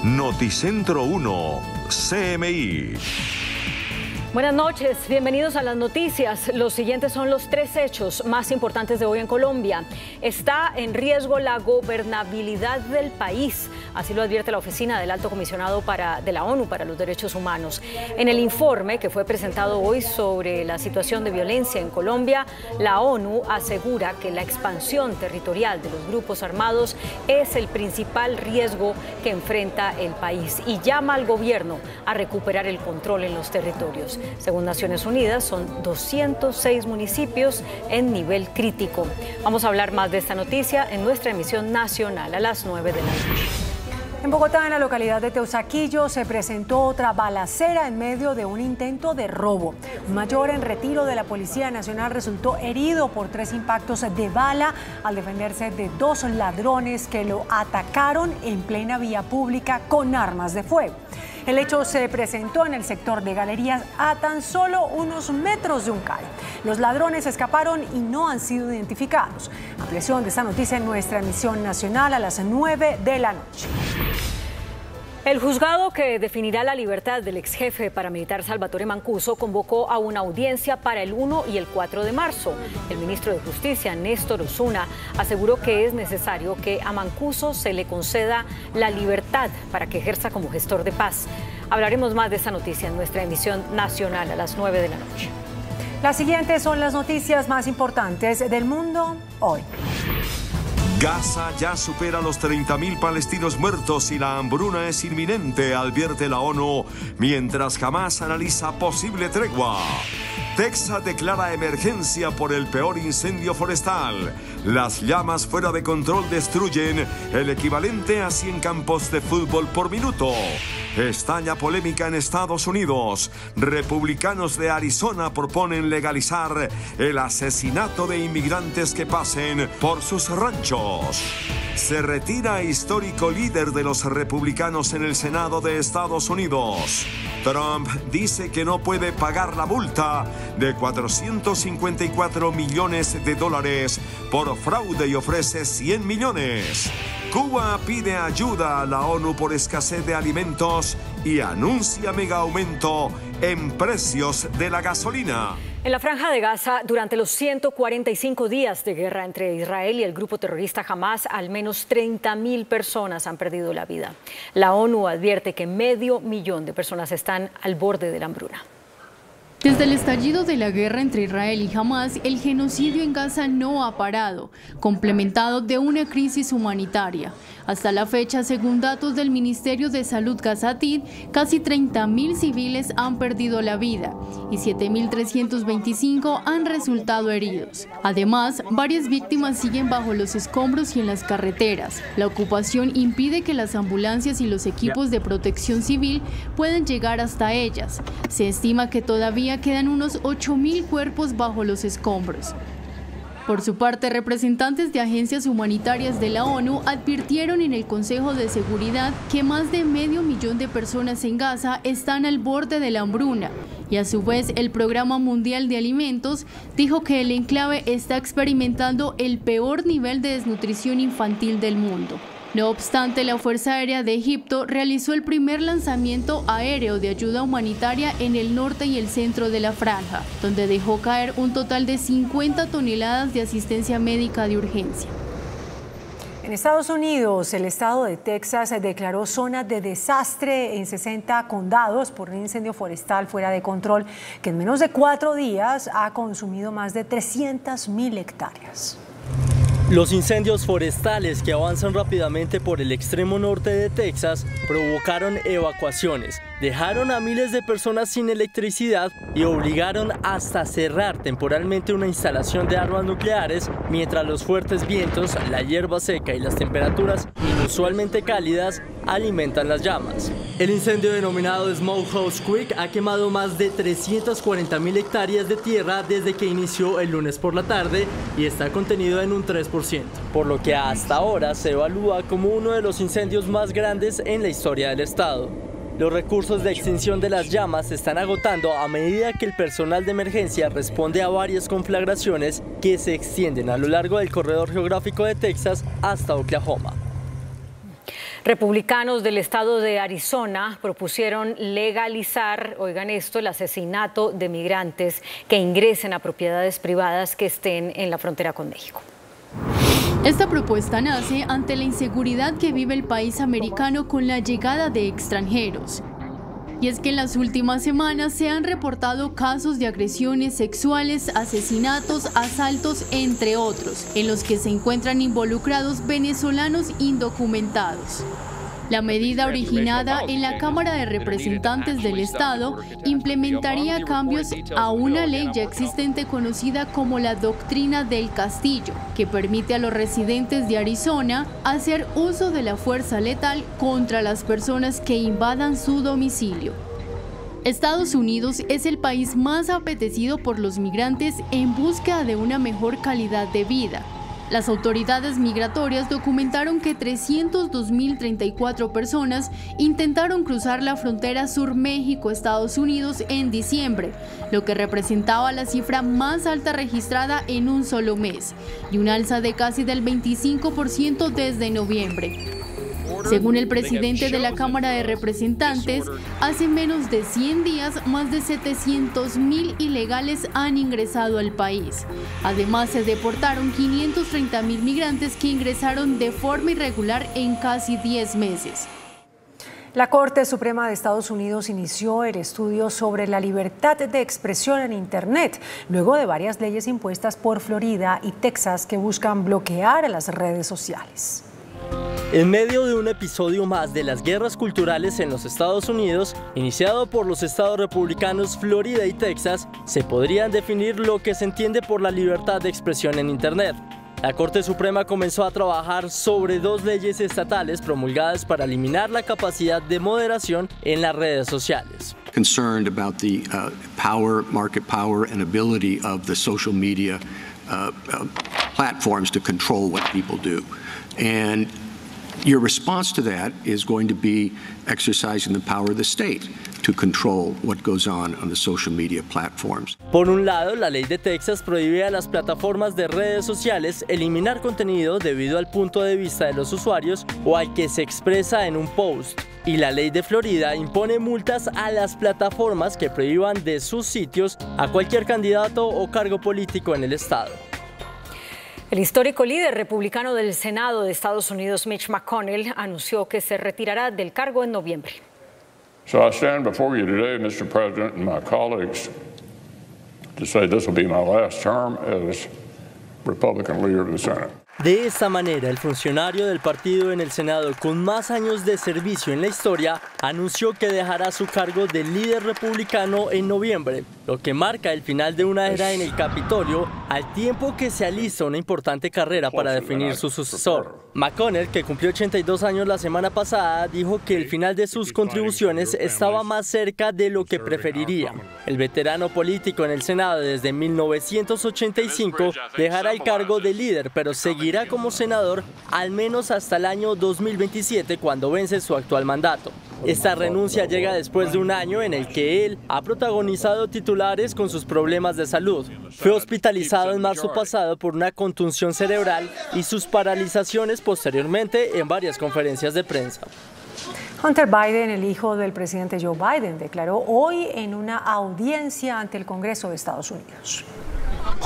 Noticentro 1, CMI. Buenas noches, bienvenidos a las noticias. Los siguientes son los 3 hechos más importantes de hoy en Colombia. Está en riesgo la gobernabilidad del país, así lo advierte la Oficina del Alto Comisionado de la ONU para los Derechos Humanos. En el informe que fue presentado hoy sobre la situación de violencia en Colombia, la ONU asegura que la expansión territorial de los grupos armados es el principal riesgo que enfrenta el país y llama al gobierno a recuperar el control en los territorios. Según Naciones Unidas, son 206 municipios en nivel crítico. Vamos a hablar más de esta noticia en nuestra emisión nacional a las 9 de la noche. En Bogotá, en la localidad de Teusaquillo, se presentó otra balacera en medio de un intento de robo. Un mayor en retiro de la Policía Nacional resultó herido por 3 impactos de bala al defenderse de 2 ladrones que lo atacaron en plena vía pública con armas de fuego. El hecho se presentó en el sector de Galerías a tan solo unos metros de un CAI. Los ladrones escaparon y no han sido identificados. Ampliación de esta noticia en nuestra emisión nacional a las 9 de la noche. El juzgado que definirá la libertad del ex jefe paramilitar Salvatore Mancuso convocó a una audiencia para el 1 y el 4 de marzo. El ministro de Justicia, Néstor Osuna, aseguró que es necesario que a Mancuso se le conceda la libertad para que ejerza como gestor de paz. Hablaremos más de esta noticia en nuestra emisión nacional a las 9 de la noche. Las siguientes son las noticias más importantes del mundo hoy. Gaza ya supera los 30.000 palestinos muertos y la hambruna es inminente, advierte la ONU, mientras Hamás analiza posible tregua. Texas declara emergencia por el peor incendio forestal. Las llamas fuera de control destruyen el equivalente a 100 campos de fútbol por minuto. Estalla polémica en Estados Unidos. Republicanos de Arizona proponen legalizar el asesinato de inmigrantes que pasen por sus ranchos. Se retira histórico líder de los republicanos en el Senado de Estados Unidos. Trump dice que no puede pagar la multa de $454 millones por fraude y ofrece 100 millones. Cuba pide ayuda a la ONU por escasez de alimentos y anuncia mega aumento en precios de la gasolina. En la Franja de Gaza, durante los 145 días de guerra entre Israel y el grupo terrorista Hamás, al menos 30.000 personas han perdido la vida. La ONU advierte que 500.000 de personas están al borde de la hambruna. Desde el estallido de la guerra entre Israel y Hamás, el genocidio en Gaza no ha parado, complementado de una crisis humanitaria. Hasta la fecha, según datos del Ministerio de Salud gazatí, casi 30.000 civiles han perdido la vida y 7.325 han resultado heridos. Además, varias víctimas siguen bajo los escombros y en las carreteras. La ocupación impide que las ambulancias y los equipos de protección civil puedan llegar hasta ellas. Se estima que todavía quedan unos 8.000 cuerpos bajo los escombros. Por su parte, representantes de agencias humanitarias de la ONU advirtieron en el Consejo de Seguridad que más de 500.000 de personas en Gaza están al borde de la hambruna. Y a su vez, el Programa Mundial de Alimentos dijo que el enclave está experimentando el peor nivel de desnutrición infantil del mundo. No obstante, la Fuerza Aérea de Egipto realizó el primer lanzamiento aéreo de ayuda humanitaria en el norte y el centro de la franja, donde dejó caer un total de 50 toneladas de asistencia médica de urgencia. En Estados Unidos, el estado de Texas declaró zona de desastre en 60 condados por un incendio forestal fuera de control que en menos de 4 días ha consumido más de 300.000 hectáreas. Los incendios forestales que avanzan rápidamente por el extremo norte de Texas provocaron evacuaciones, dejaron a miles de personas sin electricidad y obligaron hasta cerrar temporalmente una instalación de armas nucleares, mientras los fuertes vientos, la hierba seca y las temperaturas inusualmente cálidas alimentan las llamas. El incendio denominado Smokehouse Creek ha quemado más de 340.000 hectáreas de tierra desde que inició el lunes por la tarde y está contenido en un 3%, por lo que hasta ahora se evalúa como uno de los incendios más grandes en la historia del estado. Los recursos de extinción de las llamas se están agotando a medida que el personal de emergencia responde a varias conflagraciones que se extienden a lo largo del corredor geográfico de Texas hasta Oklahoma. Republicanos del estado de Arizona propusieron legalizar, oigan esto, el asesinato de migrantes que ingresen a propiedades privadas que estén en la frontera con México. Esta propuesta nace ante la inseguridad que vive el país americano con la llegada de extranjeros. Y es que en las últimas semanas se han reportado casos de agresiones sexuales, asesinatos, asaltos, entre otros, en los que se encuentran involucrados venezolanos indocumentados. La medida originada en la Cámara de Representantes del Estado implementaría cambios a una ley ya existente conocida como la Doctrina del Castillo, que permite a los residentes de Arizona hacer uso de la fuerza letal contra las personas que invadan su domicilio. Estados Unidos es el país más apetecido por los migrantes en búsqueda de una mejor calidad de vida. Las autoridades migratorias documentaron que 302.034 personas intentaron cruzar la frontera sur México-Estados Unidos en diciembre, lo que representaba la cifra más alta registrada en un solo mes, y un alza de casi del 25% desde noviembre. Según el presidente de la Cámara de Representantes, hace menos de 100 días más de 700.000 ilegales han ingresado al país. Además, se deportaron 530.000 migrantes que ingresaron de forma irregular en casi 10 meses. La Corte Suprema de Estados Unidos inició el estudio sobre la libertad de expresión en Internet, luego de varias leyes impuestas por Florida y Texas que buscan bloquear a las redes sociales. En medio de un episodio más de las guerras culturales en los Estados Unidos, iniciado por los estados republicanos Florida y Texas, se podrían definir lo que se entiende por la libertad de expresión en Internet. La Corte Suprema comenzó a trabajar sobre 2 leyes estatales promulgadas para eliminar la capacidad de moderación en las redes sociales. Concerned about the market power and ability of the social media platforms to control what people do. And your response to that is going to be exercising the power of the state to control what goes on the social media platforms. Por un lado, la ley de Texas prohíbe a las plataformas de redes sociales eliminar contenido debido al punto de vista de los usuarios o al que se expresa en un post. Y la ley de Florida impone multas a las plataformas que prohíban de sus sitios a cualquier candidato o cargo político en el estado. El histórico líder republicano del Senado de Estados Unidos, Mitch McConnell, anunció que se retirará del cargo en noviembre. So I stand before you today, Mr. President, and my colleagues, to say this will be my last term as Republican leader of the Senate. De esta manera, el funcionario del partido en el Senado con más años de servicio en la historia anunció que dejará su cargo de líder republicano en noviembre, lo que marca el final de una era en el Capitolio, al tiempo que se alista una importante carrera para definir su sucesor. McConnell, que cumplió 82 años la semana pasada, dijo que el final de sus contribuciones estaba más cerca de lo que preferiría. El veterano político en el Senado desde 1985 dejará el cargo de líder, pero seguirá como senador al menos hasta el año 2027, cuando vence su actual mandato. Esta renuncia llega después de un año en el que él ha protagonizado titulares con sus problemas de salud. Fue hospitalizado en marzo pasado por una contusión cerebral y sus paralizaciones posteriormente en varias conferencias de prensa. Hunter Biden, el hijo del presidente Joe Biden, declaró hoy en una audiencia ante el Congreso de Estados Unidos.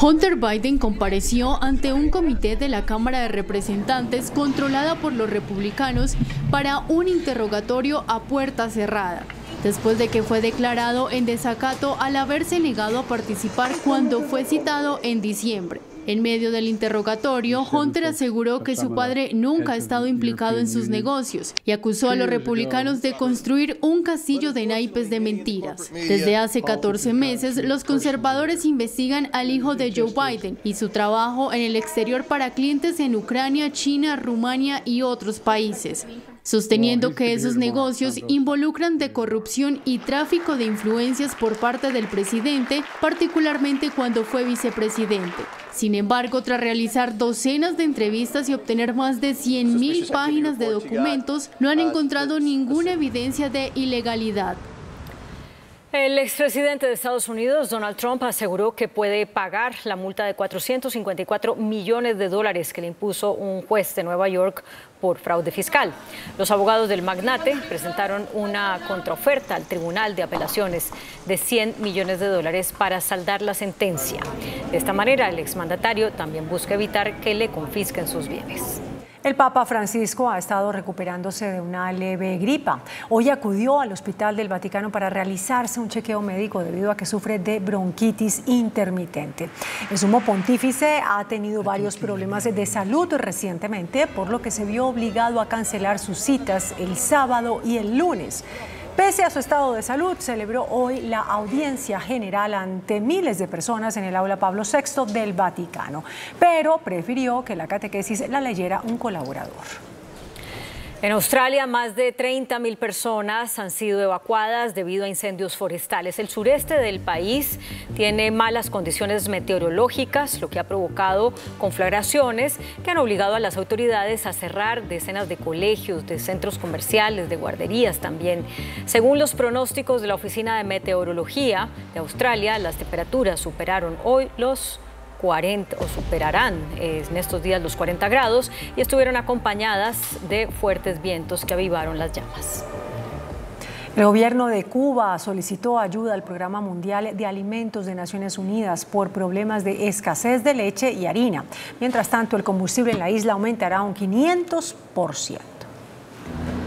Hunter Biden compareció ante un comité de la Cámara de Representantes controlada por los republicanos para un interrogatorio a puerta cerrada, después de que fue declarado en desacato al haberse negado a participar cuando fue citado en diciembre. En medio del interrogatorio, Hunter aseguró que su padre nunca ha estado implicado en sus negocios y acusó a los republicanos de construir un castillo de naipes de mentiras. Desde hace 14 meses, los conservadores investigan al hijo de Joe Biden y su trabajo en el exterior para clientes en Ucrania, China, Rumania y otros países, sosteniendo que esos negocios involucran de corrupción y tráfico de influencias por parte del presidente, particularmente cuando fue vicepresidente. Sin embargo, tras realizar docenas de entrevistas y obtener más de 100.000 páginas de documentos, no han encontrado ninguna evidencia de ilegalidad. El expresidente de Estados Unidos, Donald Trump, aseguró que puede pagar la multa de $454 millones que le impuso un juez de Nueva York por fraude fiscal. Los abogados del magnate presentaron una contraoferta al Tribunal de Apelaciones de $100 millones para saldar la sentencia. De esta manera, el exmandatario también busca evitar que le confisquen sus bienes. El Papa Francisco ha estado recuperándose de una leve gripa. Hoy acudió al Hospital del Vaticano para realizarse un chequeo médico debido a que sufre de bronquitis intermitente. El sumo pontífice ha tenido varios problemas de salud recientemente, por lo que se vio obligado a cancelar sus citas el sábado y el lunes. Pese a su estado de salud, celebró hoy la audiencia general ante miles de personas en el aula Pablo VI del Vaticano, pero prefirió que la catequesis la leyera un colaborador. En Australia, más de 30.000 personas han sido evacuadas debido a incendios forestales. El sureste del país tiene malas condiciones meteorológicas, lo que ha provocado conflagraciones que han obligado a las autoridades a cerrar decenas de colegios, de centros comerciales, de guarderías también. Según los pronósticos de la Oficina de Meteorología de Australia, las temperaturas superaron hoy los 40 o superarán en estos días los 40 grados y estuvieron acompañadas de fuertes vientos que avivaron las llamas. El gobierno de Cuba solicitó ayuda al Programa Mundial de Alimentos de Naciones Unidas por problemas de escasez de leche y harina. Mientras tanto, el combustible en la isla aumentará un 500%.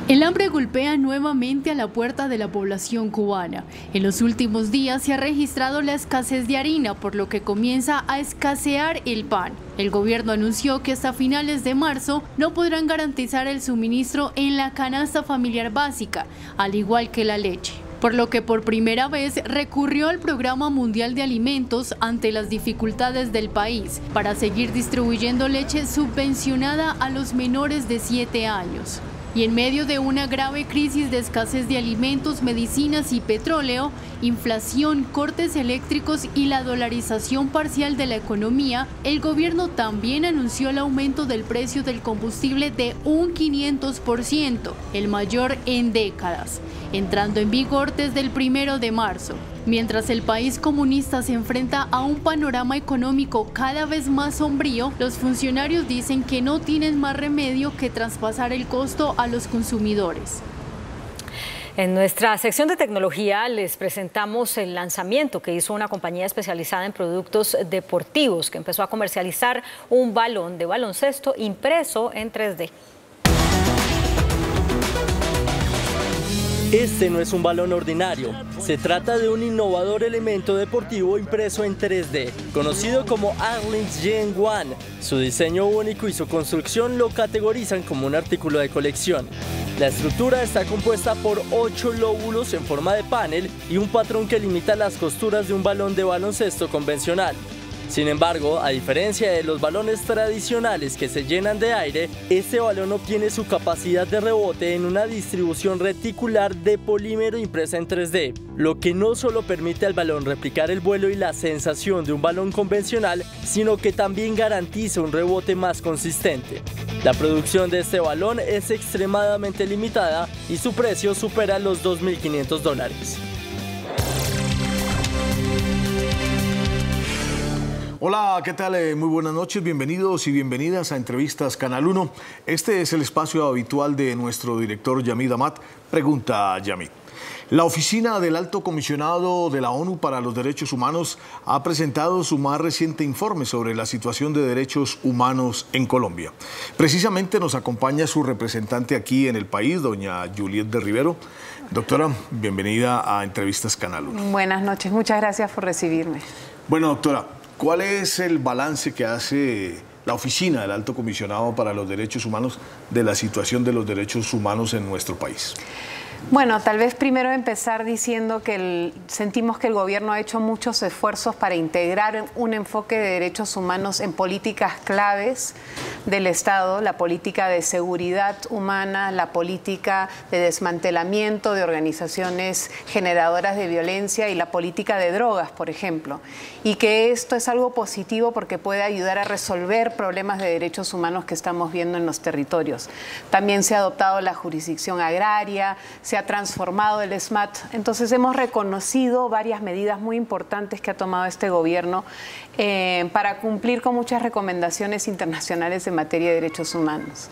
El hambre golpea nuevamente a la puerta de la población cubana. En los últimos días se ha registrado la escasez de harina, por lo que comienza a escasear el pan. El gobierno anunció que hasta finales de marzo no podrán garantizar el suministro en la canasta familiar básica, al igual que la leche, por lo que por primera vez recurrió al Programa Mundial de Alimentos ante las dificultades del país para seguir distribuyendo leche subvencionada a los menores de 7 años. Y en medio de una grave crisis de escasez de alimentos, medicinas y petróleo, inflación, cortes eléctricos y la dolarización parcial de la economía, el gobierno también anunció el aumento del precio del combustible de un 500%, el mayor en décadas, entrando en vigor desde el 1 de marzo. Mientras el país comunista se enfrenta a un panorama económico cada vez más sombrío, los funcionarios dicen que no tienen más remedio que traspasar el costo a los consumidores. En nuestra sección de tecnología les presentamos el lanzamiento que hizo una compañía especializada en productos deportivos que empezó a comercializar un balón de baloncesto impreso en 3D. Este no es un balón ordinario, se trata de un innovador elemento deportivo impreso en 3D, conocido como Arling's Gen 1. Su diseño único y su construcción lo categorizan como un artículo de colección. La estructura está compuesta por 8 lóbulos en forma de panel y un patrón que limita las costuras de un balón de baloncesto convencional. Sin embargo, a diferencia de los balones tradicionales que se llenan de aire, este balón obtiene su capacidad de rebote en una distribución reticular de polímero impresa en 3D, lo que no solo permite al balón replicar el vuelo y la sensación de un balón convencional, sino que también garantiza un rebote más consistente. La producción de este balón es extremadamente limitada y su precio supera los $2.500. Hola, ¿qué tal? Muy buenas noches, bienvenidos y bienvenidas a Entrevistas Canal 1. Este es el espacio habitual de nuestro director Yamid Amat. Pregunta Yamid. La Oficina del Alto Comisionado de la ONU para los Derechos Humanos ha presentado su más reciente informe sobre la situación de derechos humanos en Colombia. Precisamente nos acompaña su representante aquí en el país, doña Juliet de Rivero. Doctora, bienvenida a Entrevistas Canal 1. Buenas noches, muchas gracias por recibirme. Bueno, doctora, ¿cuál es el balance que hace la Oficina del Alto Comisionado para los Derechos Humanos de la situación de los derechos humanos en nuestro país? Bueno, tal vez primero empezar diciendo que sentimos que el gobierno ha hecho muchos esfuerzos para integrar un enfoque de derechos humanos en políticas claves del Estado, la política de seguridad humana, la política de desmantelamiento de organizaciones generadoras de violencia y la política de drogas, por ejemplo. Y que esto es algo positivo porque puede ayudar a resolver problemas de derechos humanos que estamos viendo en los territorios. También se ha adoptado la jurisdicción agraria, se ha transformado el SMAT. Entonces hemos reconocido varias medidas muy importantes que ha tomado este gobierno para cumplir con muchas recomendaciones internacionales en materia de derechos humanos.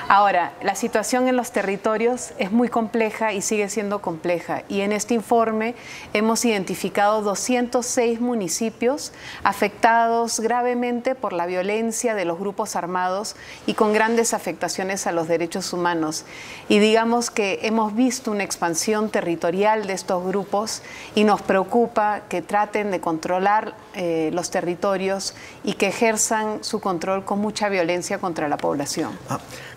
Ahora, la situación en los territorios es muy compleja y sigue siendo compleja. Y en este informe hemos identificado 206 municipios afectados gravemente por la violencia de los grupos armados y con grandes afectaciones a los derechos humanos. Y digamos que hemos visto una expansión territorial de estos grupos y nos preocupa que traten de controlar los territorios y que ejerzan su control con mucha violencia contra la población.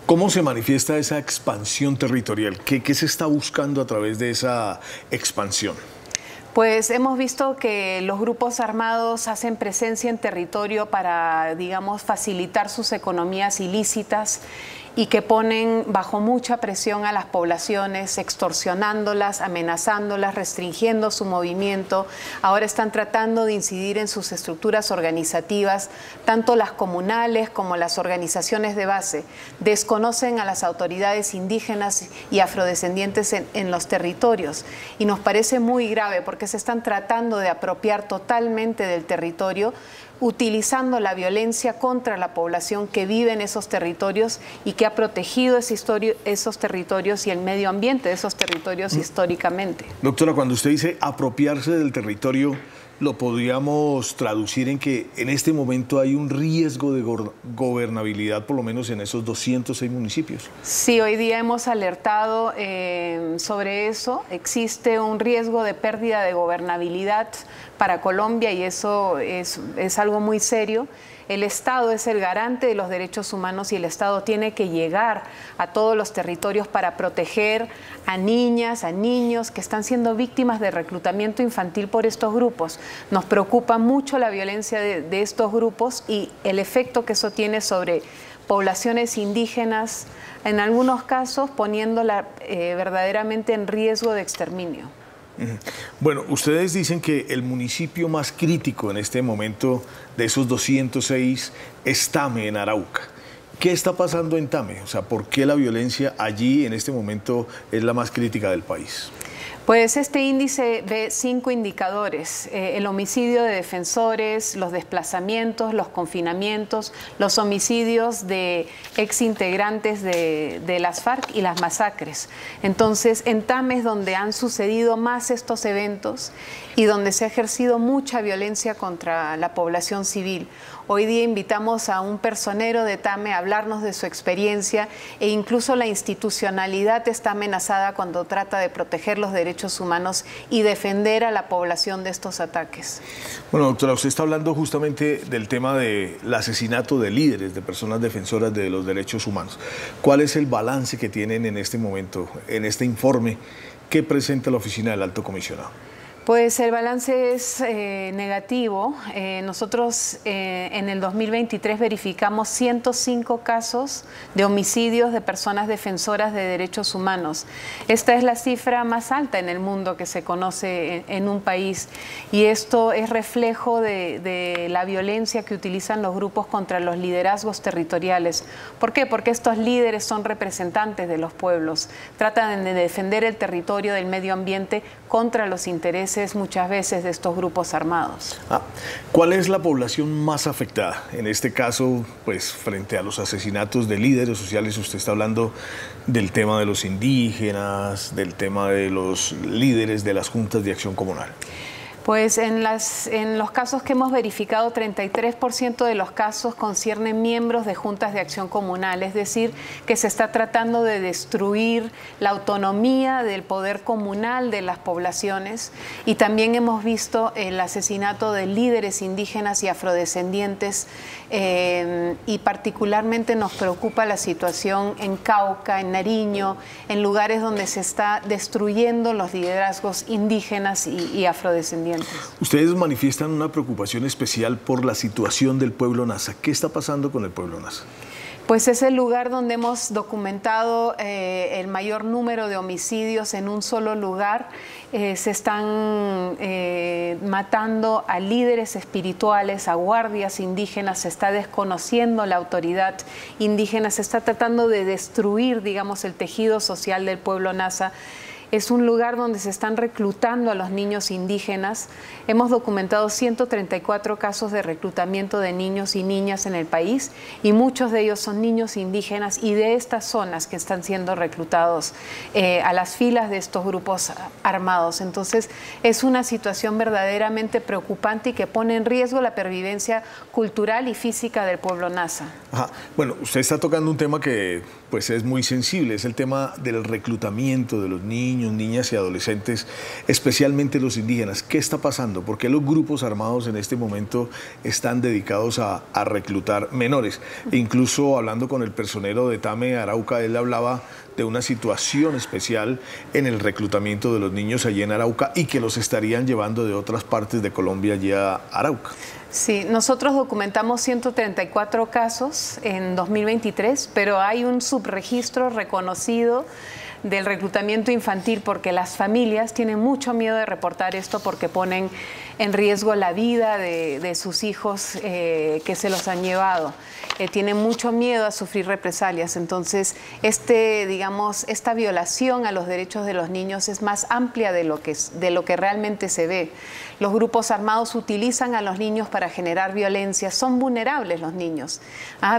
¿Cómo se manifiesta esa expansión territorial? ¿Qué se está buscando a través de esa expansión? Pues hemos visto que los grupos armados hacen presencia en territorio para, digamos, facilitar sus economías ilícitas y que ponen bajo mucha presión a las poblaciones, extorsionándolas, amenazándolas, restringiendo su movimiento. Ahora están tratando de incidir en sus estructuras organizativas, tanto las comunales como las organizaciones de base. Desconocen a las autoridades indígenas y afrodescendientes en los territorios. Y nos parece muy grave porque se están tratando de apropiar totalmente del territorio, utilizando la violencia contra la población que vive en esos territorios y que ha protegido esos territorios y el medio ambiente de esos territorios históricamente. Doctora, cuando usted dice apropiarse del territorio, ¿lo podríamos traducir en que en este momento hay un riesgo de gobernabilidad, por lo menos en esos 206 municipios? Sí, hoy día hemos alertado sobre eso. Existe un riesgo de pérdida de gobernabilidad para Colombia y eso es algo muy serio. El Estado es el garante de los derechos humanos y el Estado tiene que llegar a todos los territorios para proteger a niñas, a niños que están siendo víctimas de reclutamiento infantil por estos grupos. Nos preocupa mucho la violencia de estos grupos y el efecto que eso tiene sobre poblaciones indígenas, en algunos casos poniéndola verdaderamente en riesgo de exterminio. Bueno, ustedes dicen que el municipio más crítico en este momento de esos 206 es Tame, en Arauca. ¿Qué está pasando en Tame? O sea, ¿por qué la violencia allí en este momento es la más crítica del país? Pues este índice ve 5 indicadores: el homicidio de defensores, los desplazamientos, los confinamientos, los homicidios de exintegrantes de las FARC y las masacres. Entonces, en Tame es donde han sucedido más estos eventos y donde se ha ejercido mucha violencia contra la población civil. Hoy día invitamos a un personero de Tame a hablarnos de su experiencia e incluso la institucionalidad está amenazada cuando trata de proteger los derechos humanos y defender a la población de estos ataques. Bueno, doctora, usted está hablando justamente del tema del asesinato de líderes, de personas defensoras de los derechos humanos. ¿Cuál es el balance que tienen en este momento, en este informe que presenta la Oficina del Alto Comisionado? Pues el balance es negativo. Nosotros en el 2023 verificamos 105 casos de homicidios de personas defensoras de derechos humanos. Esta es la cifra más alta en el mundo que se conoce en un país y esto es reflejo de la violencia que utilizan los grupos contra los liderazgos territoriales. ¿Por qué? Porque estos líderes son representantes de los pueblos, tratan de defender el territorio del medio ambiente contra los intereses muchas veces de estos grupos armados. ¿Cuál es la población más afectada? En este caso, pues frente a los asesinatos de líderes sociales, usted está hablando del tema de los indígenas, del tema de los líderes de las juntas de acción comunal. Pues en los casos que hemos verificado, 33% de los casos conciernen miembros de juntas de acción comunal, es decir, que se está tratando de destruir la autonomía del poder comunal de las poblaciones y también hemos visto el asesinato de líderes indígenas y afrodescendientes y particularmente nos preocupa la situación en Cauca, en Nariño, en lugares donde se está destruyendo los liderazgos indígenas y afrodescendientes. Ustedes manifiestan una preocupación especial por la situación del pueblo Nasa. ¿Qué está pasando con el pueblo Nasa? Pues es el lugar donde hemos documentado el mayor número de homicidios en un solo lugar. Se están matando a líderes espirituales, a guardias indígenas, se está desconociendo la autoridad indígena, se está tratando de destruir, digamos, el tejido social del pueblo Nasa. Es un lugar donde se están reclutando a los niños indígenas. Hemos documentado 134 casos de reclutamiento de niños y niñas en el país y muchos de ellos son niños indígenas y de estas zonas que están siendo reclutados a las filas de estos grupos armados. Entonces es una situación verdaderamente preocupante y que pone en riesgo la pervivencia cultural y física del pueblo Nasa. Ajá. Bueno, usted está tocando un tema que pues es muy sensible, es el tema del reclutamiento de los niños, niñas y adolescentes, especialmente los indígenas. ¿Qué está pasando? ¿Por qué los grupos armados en este momento están dedicados a reclutar menores? E incluso hablando con el personero de Tame, Arauca, él hablaba de una situación especial en el reclutamiento de los niños allí en Arauca y que los estarían llevando de otras partes de Colombia allí a Arauca. Sí, nosotros documentamos 134 casos en 2023, pero hay un subregistro reconocido del reclutamiento infantil porque las familias tienen mucho miedo de reportar esto porque ponen en riesgo la vida de sus hijos que se los han llevado. Tienen mucho miedo a sufrir represalias. Entonces, esta violación a los derechos de los niños es más amplia de lo que realmente se ve. Los grupos armados utilizan a los niños para generar violencia. Son vulnerables los niños.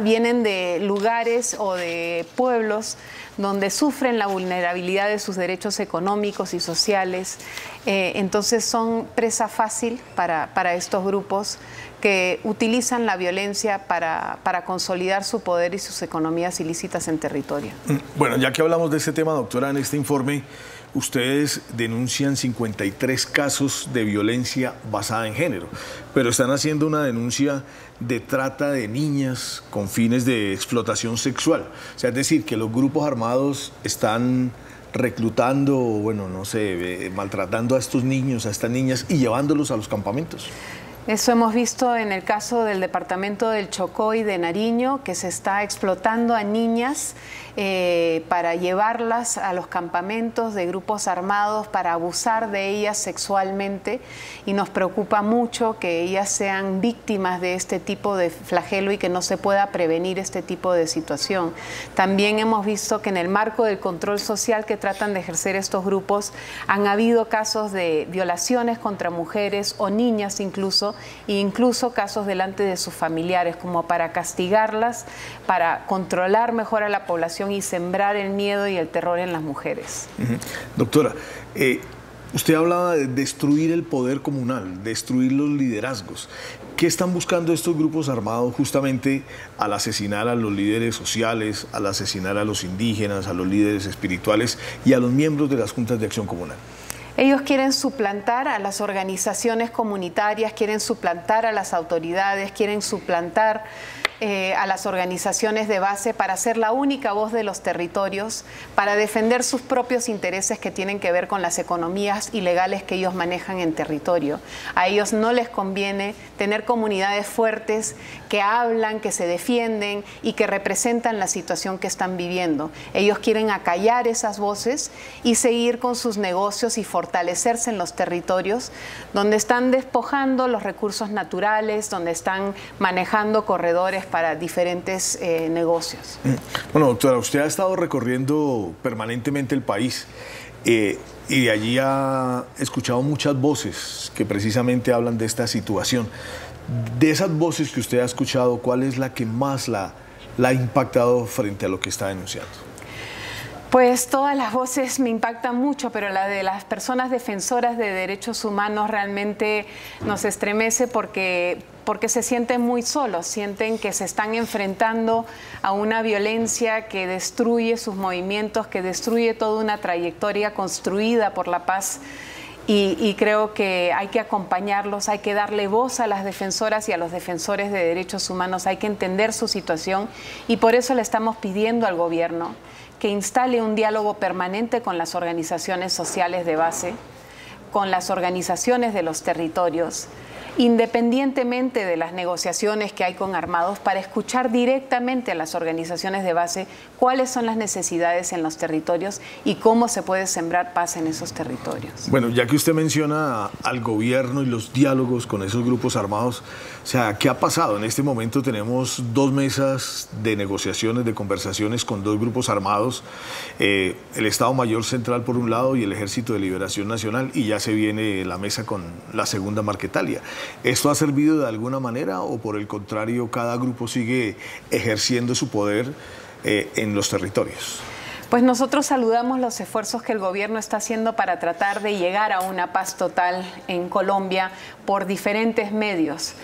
Vienen de lugares o de pueblos donde sufren la vulnerabilidad de sus derechos económicos y sociales. Entonces son presa fácil para estos grupos que utilizan la violencia para consolidar su poder y sus economías ilícitas en territorio. Bueno, ya que hablamos de este tema, doctora, en este informe ustedes denuncian 53 casos de violencia basada en género, pero están haciendo una denuncia de trata de niñas con fines de explotación sexual. O sea, es decir, que los grupos armados están reclutando, bueno, no sé, maltratando a estos niños, a estas niñas y llevándolos a los campamentos. Eso hemos visto en el caso del departamento del Chocó y de Nariño, que se está explotando a niñas para llevarlas a los campamentos de grupos armados, para abusar de ellas sexualmente, y nos preocupa mucho que ellas sean víctimas de este tipo de flagelo y que no se pueda prevenir este tipo de situación. También hemos visto que en el marco del control social que tratan de ejercer estos grupos han habido casos de violaciones contra mujeres o niñas incluso casos delante de sus familiares, como para castigarlas, para controlar mejor a la población y sembrar el miedo y el terror en las mujeres. Doctora, usted hablaba de destruir el poder comunal, destruir los liderazgos. ¿Qué están buscando estos grupos armados justamente al asesinar a los líderes sociales, al asesinar a los indígenas, a los líderes espirituales y a los miembros de las juntas de acción comunal? Ellos quieren suplantar a las organizaciones comunitarias, quieren suplantar a las autoridades, quieren suplantar a las organizaciones de base para ser la única voz de los territorios, para defender sus propios intereses que tienen que ver con las economías ilegales que ellos manejan en territorio. A ellos no les conviene tener comunidades fuertes que hablan, que se defienden y que representan la situación que están viviendo. Ellos quieren acallar esas voces y seguir con sus negocios y fortalecerse en los territorios donde están despojando los recursos naturales, donde están manejando corredores para diferentes negocios. Bueno, doctora, usted ha estado recorriendo permanentemente el país y de allí ha escuchado muchas voces que precisamente hablan de esta situación. De esas voces que usted ha escuchado, ¿cuál es la que más la ha impactado frente a lo que está denunciando? Pues todas las voces me impactan mucho, pero la de las personas defensoras de derechos humanos realmente nos estremece porque se sienten muy solos, sienten que se están enfrentando a una violencia que destruye sus movimientos, que destruye toda una trayectoria construida por la paz. Y creo que hay que acompañarlos, hay que darle voz a las defensoras y a los defensores de derechos humanos, hay que entender su situación y por eso le estamos pidiendo al gobierno que instale un diálogo permanente con las organizaciones sociales de base, con las organizaciones de los territorios independientemente de las negociaciones que hay con armados, para escuchar directamente a las organizaciones de base cuáles son las necesidades en los territorios y cómo se puede sembrar paz en esos territorios. Bueno, ya que usted menciona al gobierno y los diálogos con esos grupos armados, o sea, ¿qué ha pasado? En este momento tenemos 2 mesas de negociaciones, de conversaciones con 2 grupos armados, el Estado Mayor Central por un lado y el Ejército de Liberación Nacional, y ya se viene la mesa con la segunda Marquetalia. ¿Esto ha servido de alguna manera o por el contrario cada grupo sigue ejerciendo su poder en los territorios? Pues nosotros saludamos los esfuerzos que el gobierno está haciendo para tratar de llegar a una paz total en Colombia por diferentes medios.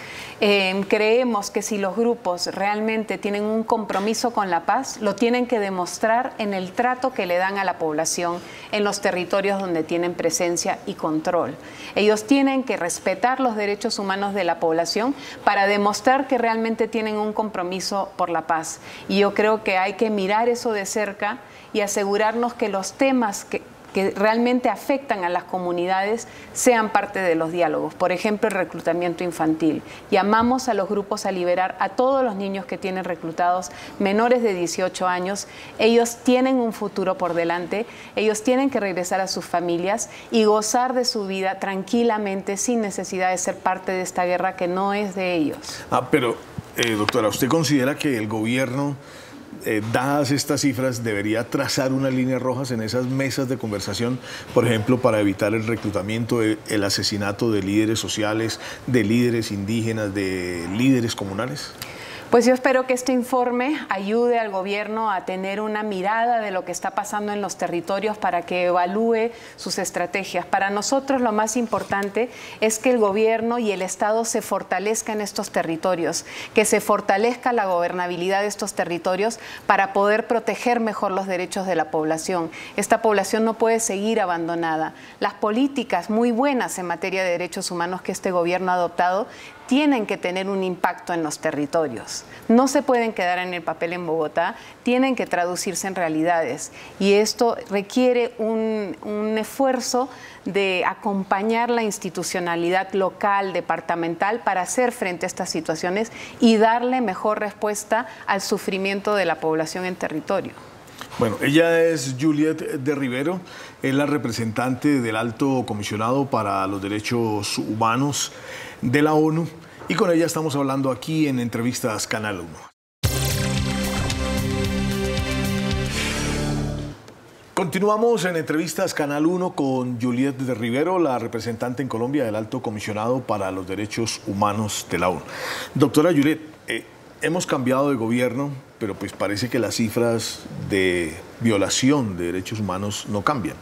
Creemos que si los grupos realmente tienen un compromiso con la paz, lo tienen que demostrar en el trato que le dan a la población en los territorios donde tienen presencia y control. Ellos tienen que respetar los derechos humanos de la población para demostrar que realmente tienen un compromiso por la paz. Y yo creo que hay que mirar eso de cerca y asegurarnos que los temas que realmente afectan a las comunidades sean parte de los diálogos. Por ejemplo, el reclutamiento infantil. Llamamos a los grupos a liberar a todos los niños que tienen reclutados menores de 18 años. Ellos tienen un futuro por delante, ellos tienen que regresar a sus familias y gozar de su vida tranquilamente sin necesidad de ser parte de esta guerra que no es de ellos. Pero, doctora, ¿usted considera que el gobierno, dadas estas cifras, debería trazar unas líneas rojas en esas mesas de conversación, por ejemplo, para evitar el reclutamiento, el asesinato de líderes sociales, de líderes indígenas, de líderes comunales? Pues yo espero que este informe ayude al gobierno a tener una mirada de lo que está pasando en los territorios para que evalúe sus estrategias. Para nosotros lo más importante es que el gobierno y el Estado se fortalezcan en estos territorios, que se fortalezca la gobernabilidad de estos territorios para poder proteger mejor los derechos de la población. Esta población no puede seguir abandonada. Las políticas muy buenas en materia de derechos humanos que este gobierno ha adoptado tienen que tener un impacto en los territorios. No se pueden quedar en el papel en Bogotá, tienen que traducirse en realidades. Y esto requiere un esfuerzo de acompañar la institucionalidad local, departamental, para hacer frente a estas situaciones y darle mejor respuesta al sufrimiento de la población en territorio. Bueno, ella es Juliet de Rivero, es la representante del Alto Comisionado para los Derechos Humanos de la ONU, y con ella estamos hablando aquí en Entrevistas Canal 1. Continuamos en Entrevistas Canal 1 con Juliet de Rivero, la representante en Colombia del Alto Comisionado para los Derechos Humanos de la ONU. Doctora Juliet, hemos cambiado de gobierno, pero pues parece que las cifras de violación de derechos humanos no cambian.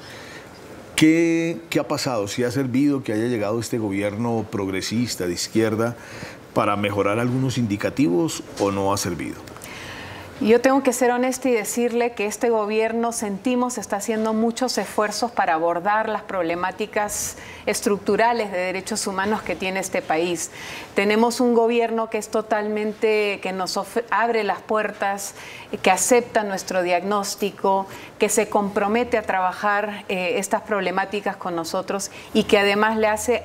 ¿Qué ha pasado? ¿Si ha servido que haya llegado este gobierno progresista de izquierda para mejorar algunos indicativos o no ha servido? Yo tengo que ser honesta y decirle que este gobierno está haciendo muchos esfuerzos para abordar las problemáticas estructurales de derechos humanos que tiene este país. Tenemos un gobierno que es totalmente, que nos abre las puertas, que acepta nuestro diagnóstico, que se compromete a trabajar estas problemáticas con nosotros y que además le hace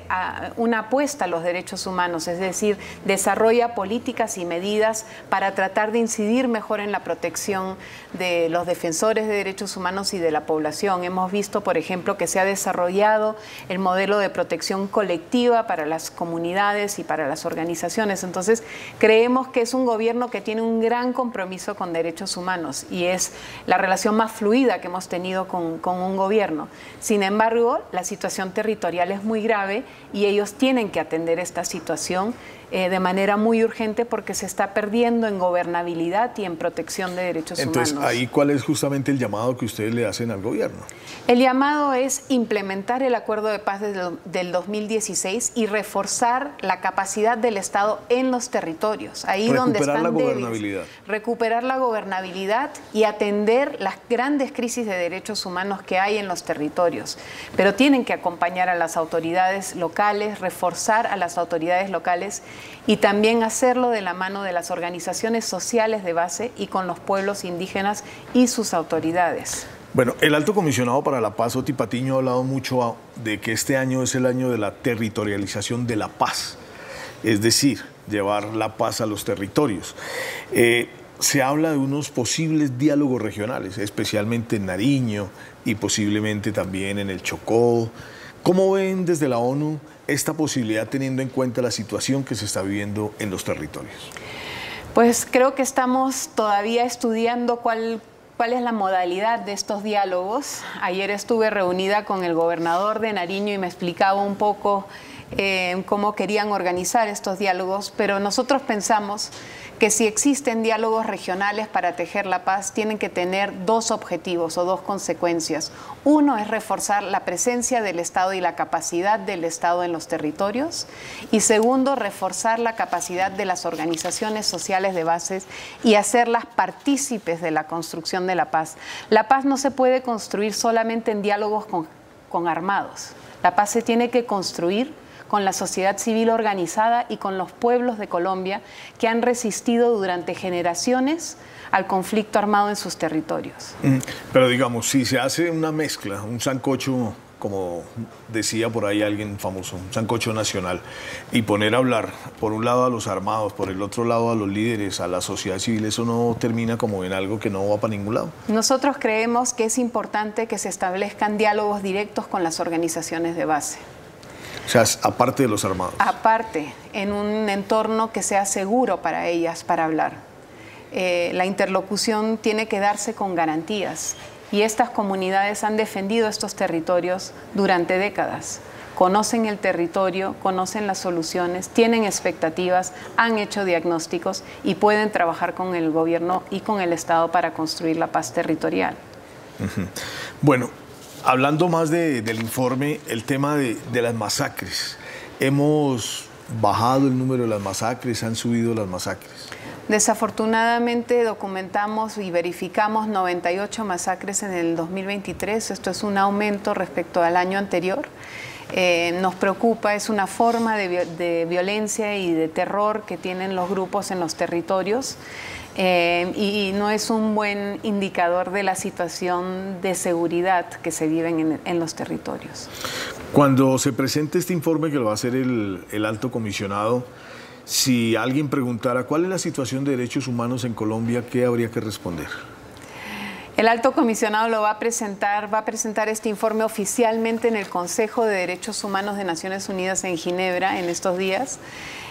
una apuesta a los derechos humanos, es decir, desarrolla políticas y medidas para tratar de incidir mejor en la protección de los defensores de derechos humanos y de la población. Hemos visto, por ejemplo, que se ha desarrollado el modelo de protección colectiva para las comunidades y para las organizaciones. Entonces, creemos que es un gobierno que tiene un gran compromiso con derechos humanos y es la relación más fluida que hemos tenido con un gobierno. Sin embargo, la situación territorial es muy grave y ellos tienen que atender esta situación de manera muy urgente porque se está perdiendo en gobernabilidad y en protección de derechos humanos. Entonces, ahí, ¿cuál es justamente el llamado que ustedes le hacen al gobierno? El llamado es implementar el acuerdo de paz del 2016 y reforzar la capacidad del Estado en los territorios, ahí donde están débiles. Recuperar la gobernabilidad y atender las grandes crisis de derechos humanos que hay en los territorios. Pero tienen que acompañar a las autoridades locales, reforzar a las autoridades locales y también hacerlo de la mano de las organizaciones sociales de base y con los pueblos indígenas y sus autoridades. Bueno, el Alto Comisionado para la Paz, Oti Patiño, ha hablado mucho de que este año es el año de la territorialización de la paz. es decir, llevar la paz a los territorios. Se habla de unos posibles diálogos regionales, especialmente en Nariño y posiblemente también en el Chocó. ¿Cómo ven desde la ONU esta posibilidad teniendo en cuenta la situación que se está viviendo en los territorios? Pues creo que estamos todavía estudiando cuál es la modalidad de estos diálogos. Ayer estuve reunida con el gobernador de Nariño y me explicaba un poco cómo querían organizar estos diálogos, pero nosotros pensamos que si existen diálogos regionales para tejer la paz, tienen que tener dos objetivos o dos consecuencias. Uno es reforzar la presencia del Estado y la capacidad del Estado en los territorios. Y segundo, reforzar la capacidad de las organizaciones sociales de bases y hacerlas partícipes de la construcción de la paz. La paz no se puede construir solamente en diálogos con armados. La paz se tiene que construir con la sociedad civil organizada y con los pueblos de Colombia que han resistido durante generaciones al conflicto armado en sus territorios. Pero digamos, si se hace una mezcla, un sancocho, como decía por ahí alguien famoso, un sancocho nacional, y poner a hablar por un lado a los armados, por el otro lado a los líderes, a la sociedad civil, eso no termina como en algo que no va para ningún lado. Nosotros creemos que es importante que se establezcan diálogos directos con las organizaciones de base. O sea, aparte de los armados. Aparte, en un entorno que sea seguro para ellas para hablar. La interlocución tiene que darse con garantías y estas comunidades han defendido estos territorios durante décadas. Conocen el territorio, conocen las soluciones, tienen expectativas, han hecho diagnósticos y pueden trabajar con el gobierno y con el Estado para construir la paz territorial. Bueno, hablando más del informe, el tema de las masacres. ¿Hemos bajado el número de las masacres? ¿Han subido las masacres? Desafortunadamente documentamos y verificamos 98 masacres en el 2023. Esto es un aumento respecto al año anterior. Nos preocupa, es una forma de violencia y de terror que tienen los grupos en los territorios. Y no es un buen indicador de la situación de seguridad que se vive en los territorios. Cuando se presente este informe, que lo va a hacer el alto comisionado, si alguien preguntara cuál es la situación de derechos humanos en Colombia, ¿qué habría que responder? El alto comisionado va a presentar este informe oficialmente en el Consejo de Derechos Humanos de Naciones Unidas en Ginebra en estos días.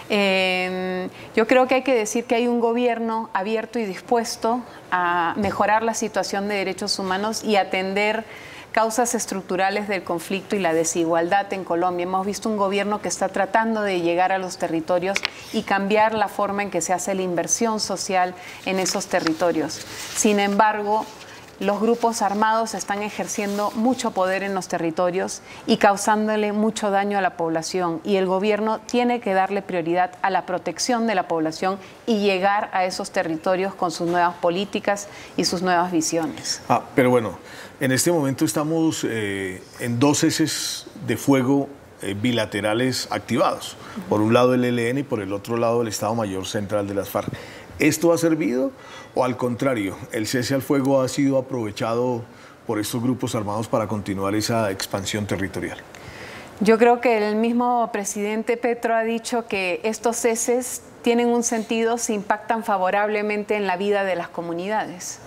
Yo creo que hay que decir que hay un gobierno abierto y dispuesto a mejorar la situación de derechos humanos y atender causas estructurales del conflicto y la desigualdad en Colombia. Hemos visto un gobierno que está tratando de llegar a los territorios y cambiar la forma en que se hace la inversión social en esos territorios. Sin embargo, los grupos armados están ejerciendo mucho poder en los territorios y causándole mucho daño a la población. Y el gobierno tiene que darle prioridad a la protección de la población y llegar a esos territorios con sus nuevas políticas y sus nuevas visiones. Pero bueno, en este momento estamos en dos ceses de fuego bilaterales activados. Por un lado el ELN y por el otro lado el Estado Mayor Central de las FARC. ¿Esto ha servido o al contrario, el cese al fuego ha sido aprovechado por estos grupos armados para continuar esa expansión territorial? Yo creo que el mismo presidente Petro ha dicho que estos ceses tienen un sentido si impactan favorablemente en la vida de las comunidades.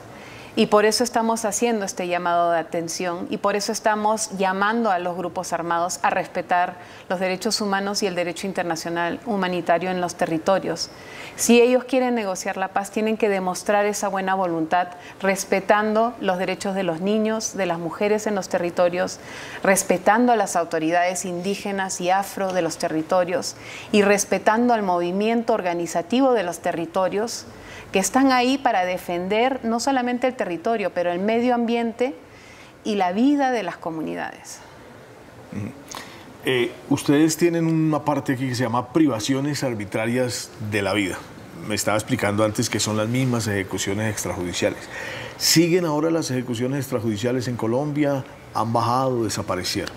Y por eso estamos haciendo este llamado de atención y por eso estamos llamando a los grupos armados a respetar los derechos humanos y el derecho internacional humanitario en los territorios. Si ellos quieren negociar la paz, tienen que demostrar esa buena voluntad, respetando los derechos de los niños, de las mujeres en los territorios, respetando a las autoridades indígenas y afro de los territorios y respetando al movimiento organizativo de los territorios, que están ahí para defender no solamente el territorio, pero el medio ambiente y la vida de las comunidades. Ustedes tienen una parte aquí que se llama privaciones arbitrarias de la vida. Me estaba explicando antes que son las mismas ejecuciones extrajudiciales. ¿Siguen ahora las ejecuciones extrajudiciales en Colombia? ¿Han bajado o desaparecieron?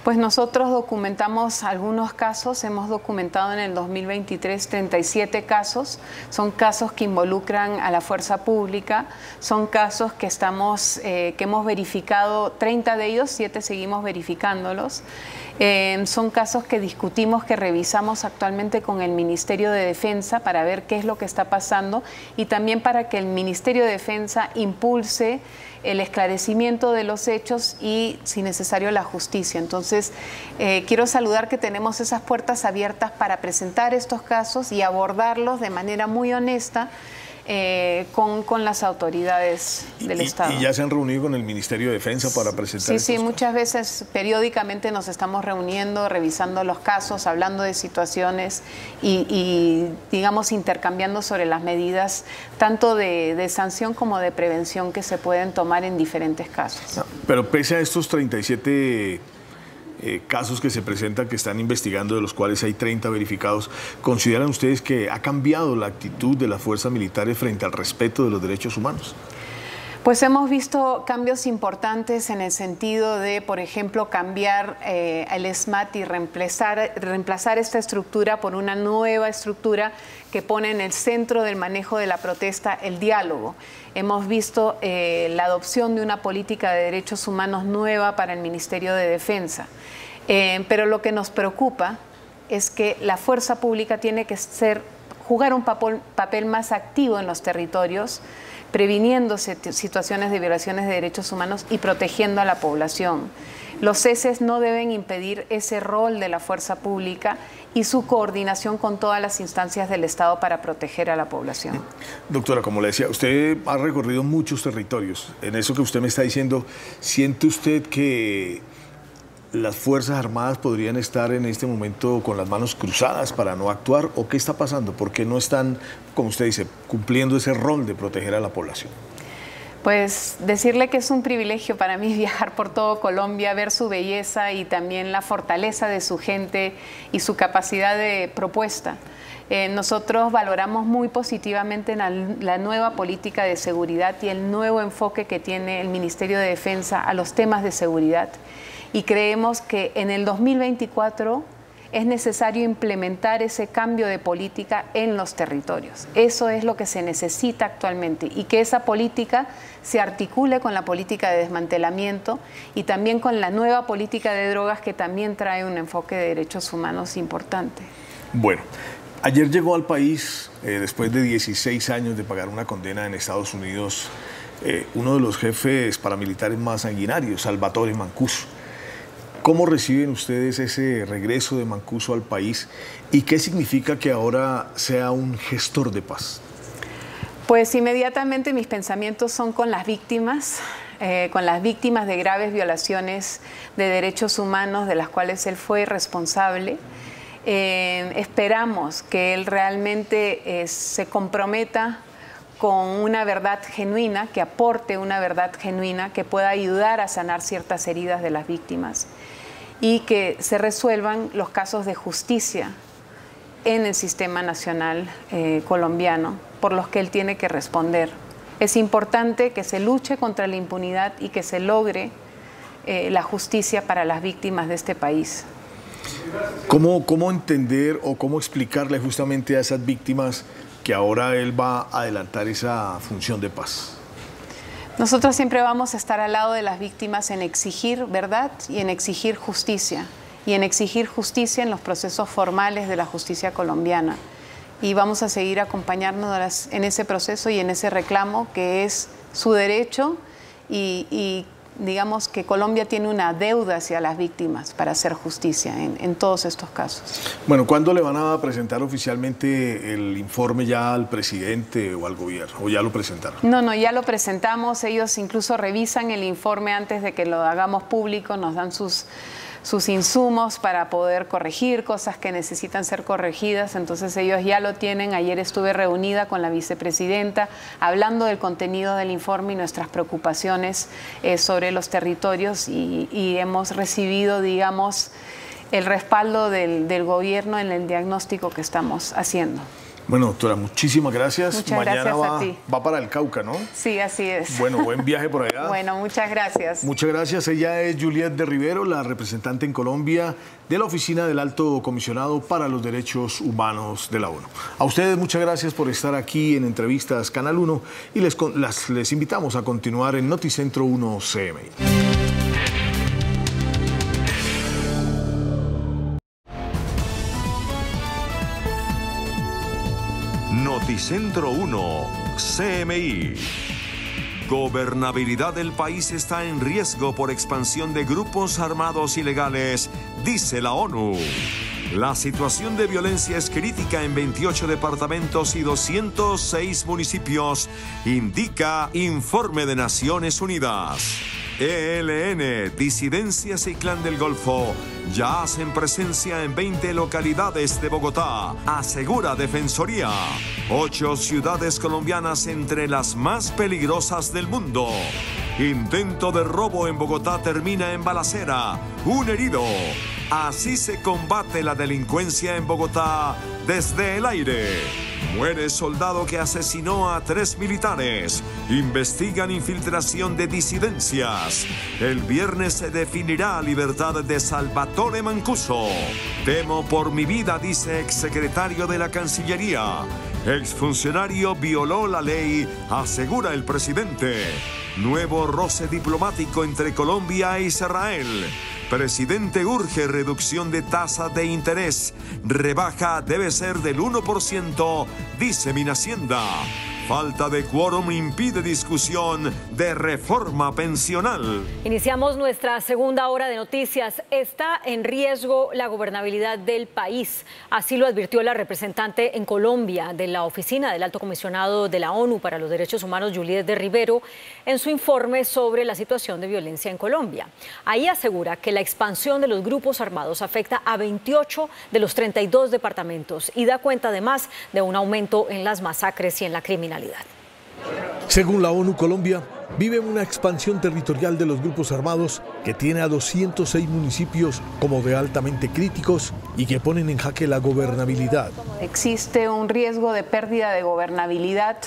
Pues nosotros documentamos algunos casos, hemos documentado en el 2023 37 casos, son casos que involucran a la fuerza pública, son casos que hemos verificado 30 de ellos, 7 seguimos verificándolos. Son casos que discutimos, que revisamos actualmente con el Ministerio de Defensa para ver qué es lo que está pasando y también para que el Ministerio de Defensa impulse el esclarecimiento de los hechos y, si necesario, la justicia. Entonces, quiero saludar que tenemos esas puertas abiertas para presentar estos casos y abordarlos de manera muy honesta con las autoridades del Estado. ¿Y ya se han reunido con el Ministerio de Defensa para presentar Sí, muchas veces, periódicamente nos estamos reuniendo, revisando los casos, hablando de situaciones y digamos, intercambiando sobre las medidas tanto de sanción como de prevención que se pueden tomar en diferentes casos. Pero pese a estos 37 casos que se presentan, que están investigando, de los cuales hay 30 verificados, ¿consideran ustedes que ha cambiado la actitud de las fuerzas militares frente al respeto de los derechos humanos? Pues hemos visto cambios importantes en el sentido de, por ejemplo, cambiar el SMAT y reemplazar esta estructura por una nueva estructura que pone en el centro del manejo de la protesta el diálogo. Hemos visto la adopción de una política de derechos humanos nueva para el Ministerio de Defensa. Pero lo que nos preocupa es que la fuerza pública tiene que jugar un papel más activo en los territorios, previniendo situaciones de violaciones de derechos humanos y protegiendo a la población. Los ceses no deben impedir ese rol de la fuerza pública y su coordinación con todas las instancias del Estado para proteger a la población. Doctora, como le decía, usted ha recorrido muchos territorios. En eso que usted me está diciendo, ¿siente usted que las Fuerzas Armadas podrían estar en este momento con las manos cruzadas para no actuar? ¿O qué está pasando? ¿Por qué no están, como usted dice, cumpliendo ese rol de proteger a la población? Pues decirle que es un privilegio para mí viajar por todo Colombia, ver su belleza y también la fortaleza de su gente y su capacidad de propuesta. Nosotros valoramos muy positivamente la nueva política de seguridad y el nuevo enfoque que tiene el Ministerio de Defensa a los temas de seguridad. Y creemos que en el 2024 es necesario implementar ese cambio de política en los territorios. Eso es lo que se necesita actualmente y que esa política se articule con la política de desmantelamiento y también con la nueva política de drogas que también trae un enfoque de derechos humanos importante. Bueno, ayer llegó al país, después de 16 años de pagar una condena en Estados Unidos, uno de los jefes paramilitares más sanguinarios, Salvatore Mancuso. ¿Cómo reciben ustedes ese regreso de Mancuso al país y qué significa que ahora sea un gestor de paz? Pues inmediatamente mis pensamientos son con las víctimas de graves violaciones de derechos humanos de las cuales él fue responsable. Esperamos que él realmente se comprometa con una verdad genuina, que aporte una verdad genuina que pueda ayudar a sanar ciertas heridas de las víctimas y que se resuelvan los casos de justicia en el sistema nacional colombiano por los que él tiene que responder. Es importante que se luche contra la impunidad y que se logre la justicia para las víctimas de este país. ¿Cómo entender o cómo explicarle justamente a esas víctimas que ahora él va a adelantar esa función de paz? Nosotros siempre vamos a estar al lado de las víctimas en exigir verdad y en exigir justicia. Y en exigir justicia en los procesos formales de la justicia colombiana. Y vamos a seguir acompañándonos en ese proceso y en ese reclamo que es su derecho y digamos que Colombia tiene una deuda hacia las víctimas para hacer justicia en todos estos casos. Bueno, ¿cuándo le van a presentar oficialmente el informe ya al presidente o al gobierno? ¿O ya lo presentaron? No, ya lo presentamos. Ellos incluso revisan el informe antes de que lo hagamos público, nos dan sus insumos para poder corregir cosas que necesitan ser corregidas, entonces ellos ya lo tienen. Ayer estuve reunida con la vicepresidenta hablando del contenido del informe y nuestras preocupaciones sobre los territorios y hemos recibido, digamos, el respaldo del gobierno en el diagnóstico que estamos haciendo. Bueno, doctora, muchísimas gracias. Muchas Mañana gracias a ti. va para el Cauca, ¿no? Sí, así es. Bueno, buen viaje por allá. Bueno, muchas gracias. Muchas gracias. Ella es Juliette de Rivero, la representante en Colombia de la Oficina del Alto Comisionado para los Derechos Humanos de la ONU. A ustedes muchas gracias por estar aquí en Entrevistas Canal 1 y les invitamos a continuar en Noticentro 1 CMI. Noticentro 1 CMI. Gobernabilidad del país está en riesgo por expansión de grupos armados ilegales, dice la ONU. La situación de violencia es crítica en 28 departamentos y 206 municipios, indica informe de Naciones Unidas. ELN, disidencias y Clan del Golfo ya hacen presencia en 20 localidades de Bogotá, asegura Defensoría. 8 ciudades colombianas entre las más peligrosas del mundo. Intento de robo en Bogotá termina en balacera. Un herido. Así se combate la delincuencia en Bogotá desde el aire. Muere soldado que asesinó a 3 militares. Investigan infiltración de disidencias. El viernes se definirá libertad de Salvatore Mancuso. Temo por mi vida, dice exsecretario de la Cancillería. Exfuncionario violó la ley, asegura el presidente. Nuevo roce diplomático entre Colombia e Israel. Presidente urge reducción de tasa de interés. Rebaja debe ser del 1%, dice Minhacienda. Falta de quórum impide discusión de reforma pensional. Iniciamos nuestra segunda hora de noticias. Está en riesgo la gobernabilidad del país. Así lo advirtió la representante en Colombia de la Oficina del Alto Comisionado de la ONU para los Derechos Humanos, Juliette de Rivero, en su informe sobre la situación de violencia en Colombia. Ahí asegura que la expansión de los grupos armados afecta a 28 de los 32 departamentos y da cuenta además de un aumento en las masacres y en la criminalidad. Según la ONU, Colombia vive una expansión territorial de los grupos armados que tiene a 206 municipios como de altamente críticos y que ponen en jaque la gobernabilidad. Existe un riesgo de pérdida de gobernabilidad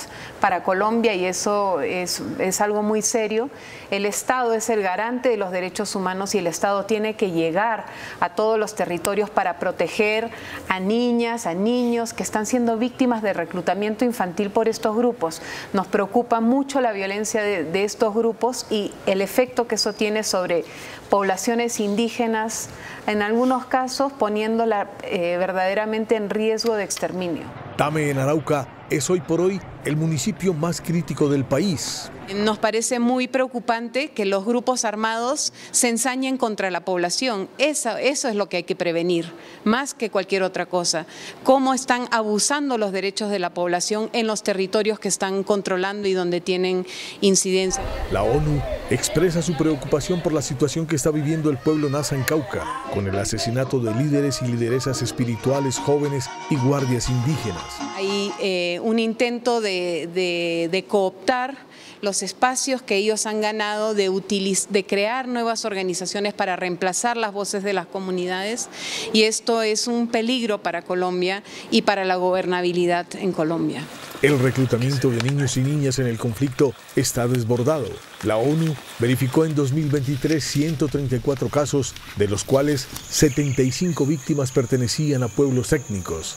para Colombia y eso es algo muy serio. El Estado es el garante de los derechos humanos y el Estado tiene que llegar a todos los territorios para proteger a niñas, a niños que están siendo víctimas de reclutamiento infantil por estos grupos. Nos preocupa mucho la violencia de estos grupos y el efecto que eso tiene sobre poblaciones indígenas, en algunos casos poniéndola verdaderamente en riesgo de exterminio. Tame, en Arauca, es hoy por hoy el municipio más crítico del país. Nos parece muy preocupante que los grupos armados se ensañen contra la población. Eso es lo que hay que prevenir, más que cualquier otra cosa. Cómo están abusando los derechos de la población en los territorios que están controlando y donde tienen incidencia. La ONU expresa su preocupación por la situación que está viviendo el pueblo Nasa en Cauca, con el asesinato de líderes y lideresas espirituales, jóvenes y guardias indígenas. Hay un intento de cooptar los espacios que ellos han ganado, de crear nuevas organizaciones para reemplazar las voces de las comunidades, y esto es un peligro para Colombia y para la gobernabilidad en Colombia. El reclutamiento de niños y niñas en el conflicto está desbordado. La ONU verificó en 2023 134 casos, de los cuales 75 víctimas pertenecían a pueblos étnicos.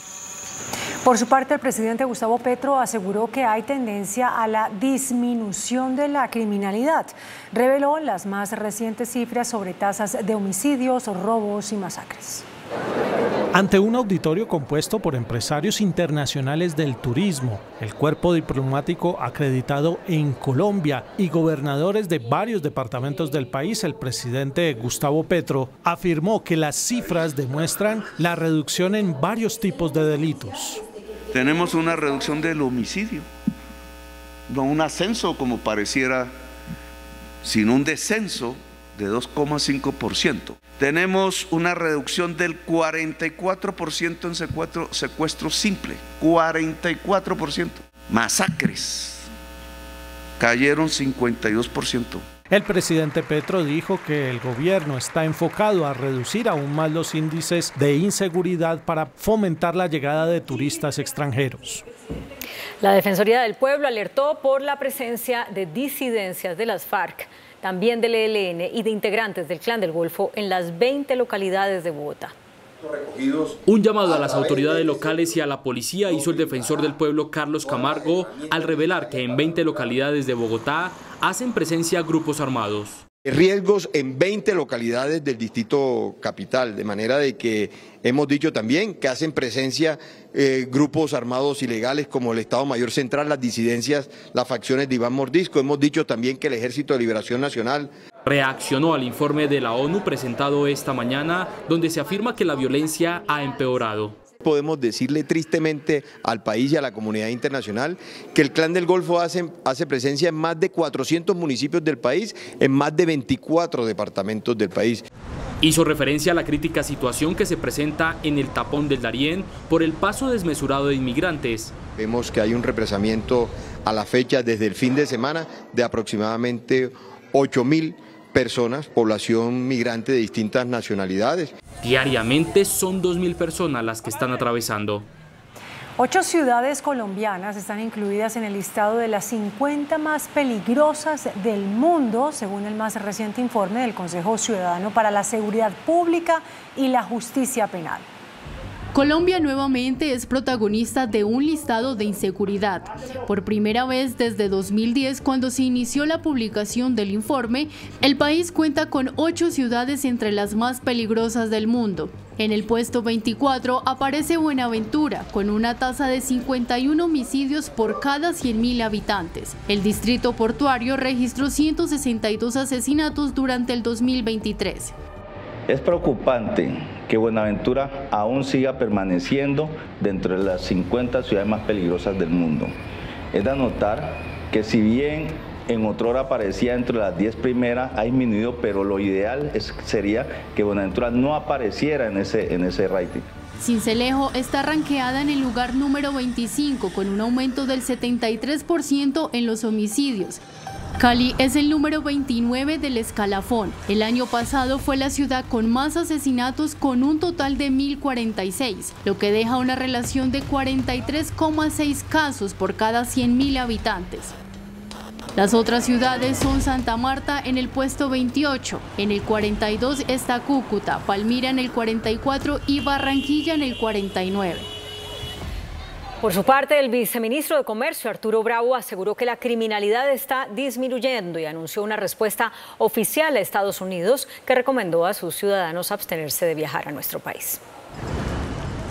Por su parte, el presidente Gustavo Petro aseguró que hay tendencia a la disminución de la criminalidad. Reveló las más recientes cifras sobre tasas de homicidios, robos y masacres. Ante un auditorio compuesto por empresarios internacionales del turismo, el cuerpo diplomático acreditado en Colombia y gobernadores de varios departamentos del país, el presidente Gustavo Petro afirmó que las cifras demuestran la reducción en varios tipos de delitos. Tenemos una reducción del homicidio, no un ascenso como pareciera, sino un descenso de 2,5%. Tenemos una reducción del 44% en secuestro simple, 44%. Masacres cayeron 52%. El presidente Petro dijo que el gobierno está enfocado a reducir aún más los índices de inseguridad para fomentar la llegada de turistas extranjeros. La Defensoría del Pueblo alertó por la presencia de disidencias de las FARC, también del ELN y de integrantes del Clan del Golfo en las 20 localidades de Bogotá. Un llamado a las autoridades locales y a la policía hizo el defensor del pueblo Carlos Camargo al revelar que en 20 localidades de Bogotá hacen presencia grupos armados. Riesgos en 20 localidades del distrito capital, de manera de que hemos dicho también que hacen presencia grupos armados ilegales como el Estado Mayor Central, las disidencias, las facciones de Iván Mordisco. Hemos dicho también que el Ejército de Liberación Nacional reaccionó al informe de la ONU presentado esta mañana, donde se afirma que la violencia ha empeorado. Podemos decirle tristemente al país y a la comunidad internacional que el Clan del Golfo hace presencia en más de 400 municipios del país, en más de 24 departamentos del país. Hizo referencia a la crítica situación que se presenta en el tapón del Darién por el paso desmesurado de inmigrantes. Vemos que hay un represamiento a la fecha desde el fin de semana de aproximadamente 8.000 personas, población migrante de distintas nacionalidades. Diariamente son 2.000 personas las que están atravesando. 8 ciudades colombianas están incluidas en el listado de las 50 más peligrosas del mundo, según el más reciente informe del Consejo Ciudadano para la Seguridad Pública y la Justicia Penal. Colombia nuevamente es protagonista de un listado de inseguridad. Por primera vez desde 2010, cuando se inició la publicación del informe, el país cuenta con 8 ciudades entre las más peligrosas del mundo. En el puesto 24 aparece Buenaventura, con una tasa de 51 homicidios por cada 100.000 habitantes. El distrito portuario registró 162 asesinatos durante el 2023. Es preocupante que Buenaventura aún siga permaneciendo dentro de las 50 ciudades más peligrosas del mundo. Es de anotar que si bien en otrora aparecía entre las 10 primeras, ha disminuido, pero lo ideal sería que Buenaventura no apareciera en ese rating. Sincelejo está rankeada en el lugar número 25 con un aumento del 73% en los homicidios. Cali es el número 29 del escalafón. El año pasado fue la ciudad con más asesinatos con un total de 1.046, lo que deja una relación de 43,6 casos por cada 100.000 habitantes. Las otras ciudades son Santa Marta en el puesto 28, en el 42 está Cúcuta, Palmira en el 44 y Barranquilla en el 49. Por su parte, el viceministro de Comercio, Arturo Bravo, aseguró que la criminalidad está disminuyendo y anunció una respuesta oficial a Estados Unidos que recomendó a sus ciudadanos abstenerse de viajar a nuestro país.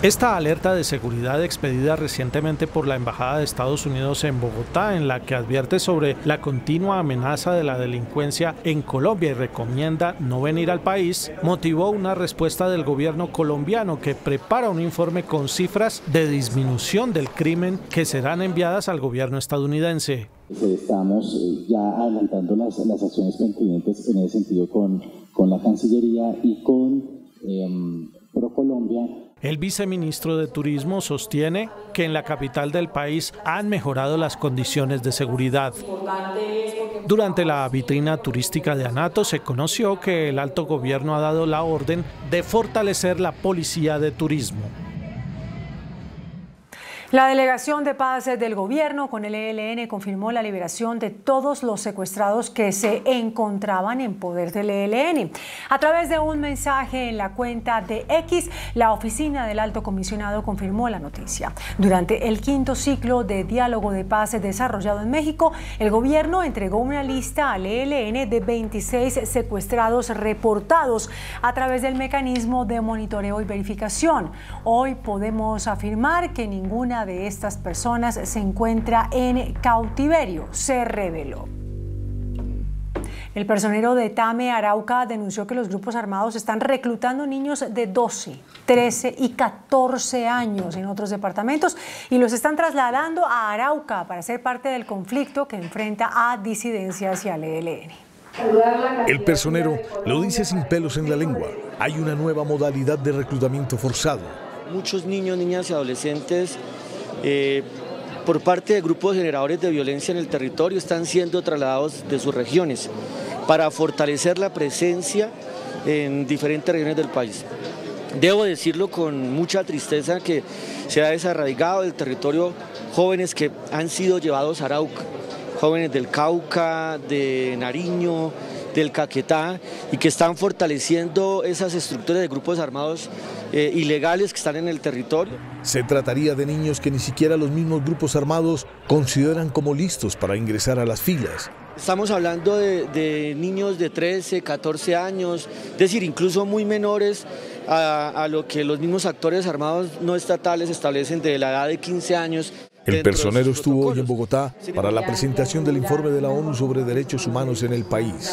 Esta alerta de seguridad expedida recientemente por la Embajada de Estados Unidos en Bogotá, en la que advierte sobre la continua amenaza de la delincuencia en Colombia y recomienda no venir al país, motivó una respuesta del gobierno colombiano que prepara un informe con cifras de disminución del crimen que serán enviadas al gobierno estadounidense. Estamos ya adelantando las acciones pertinentes en ese sentido con la Cancillería y con ProColombia. El viceministro de Turismo sostiene que en la capital del país han mejorado las condiciones de seguridad. Durante la vitrina turística de Anato se conoció que el alto gobierno ha dado la orden de fortalecer la policía de turismo. La Delegación de Paz del Gobierno con el ELN confirmó la liberación de todos los secuestrados que se encontraban en poder del ELN. A través de un mensaje en la cuenta de X, la oficina del Alto Comisionado confirmó la noticia. Durante el 5º ciclo de diálogo de paz desarrollado en México, el gobierno entregó una lista al ELN de 26 secuestrados reportados a través del mecanismo de monitoreo y verificación. Hoy podemos afirmar que ninguna de estas personas se encuentra en cautiverio, se reveló. El personero de Tame, Arauca, denunció que los grupos armados están reclutando niños de 12, 13 y 14 años en otros departamentos y los están trasladando a Arauca para ser parte del conflicto que enfrenta a disidencias y al ELN. El personero lo dice sin pelos en la lengua. Hay una nueva modalidad de reclutamiento forzado. Muchos niños, niñas y adolescentes por parte de grupos generadores de violencia en el territorio están siendo trasladados de sus regiones para fortalecer la presencia en diferentes regiones del país. Debo decirlo con mucha tristeza que se ha desarraigado del territorio jóvenes que han sido llevados a Arauca, jóvenes del Cauca, de Nariño, del Caquetá, y que están fortaleciendo esas estructuras de grupos armados ilegales que están en el territorio. Se trataría de niños que ni siquiera los mismos grupos armados consideran como listos para ingresar a las filas. Estamos hablando de niños de 13, 14 años, es decir, incluso muy menores a lo que los mismos actores armados no estatales establecen de la edad de 15 años. El personero estuvo hoy en Bogotá para la presentación del informe de la ONU sobre derechos humanos en el país.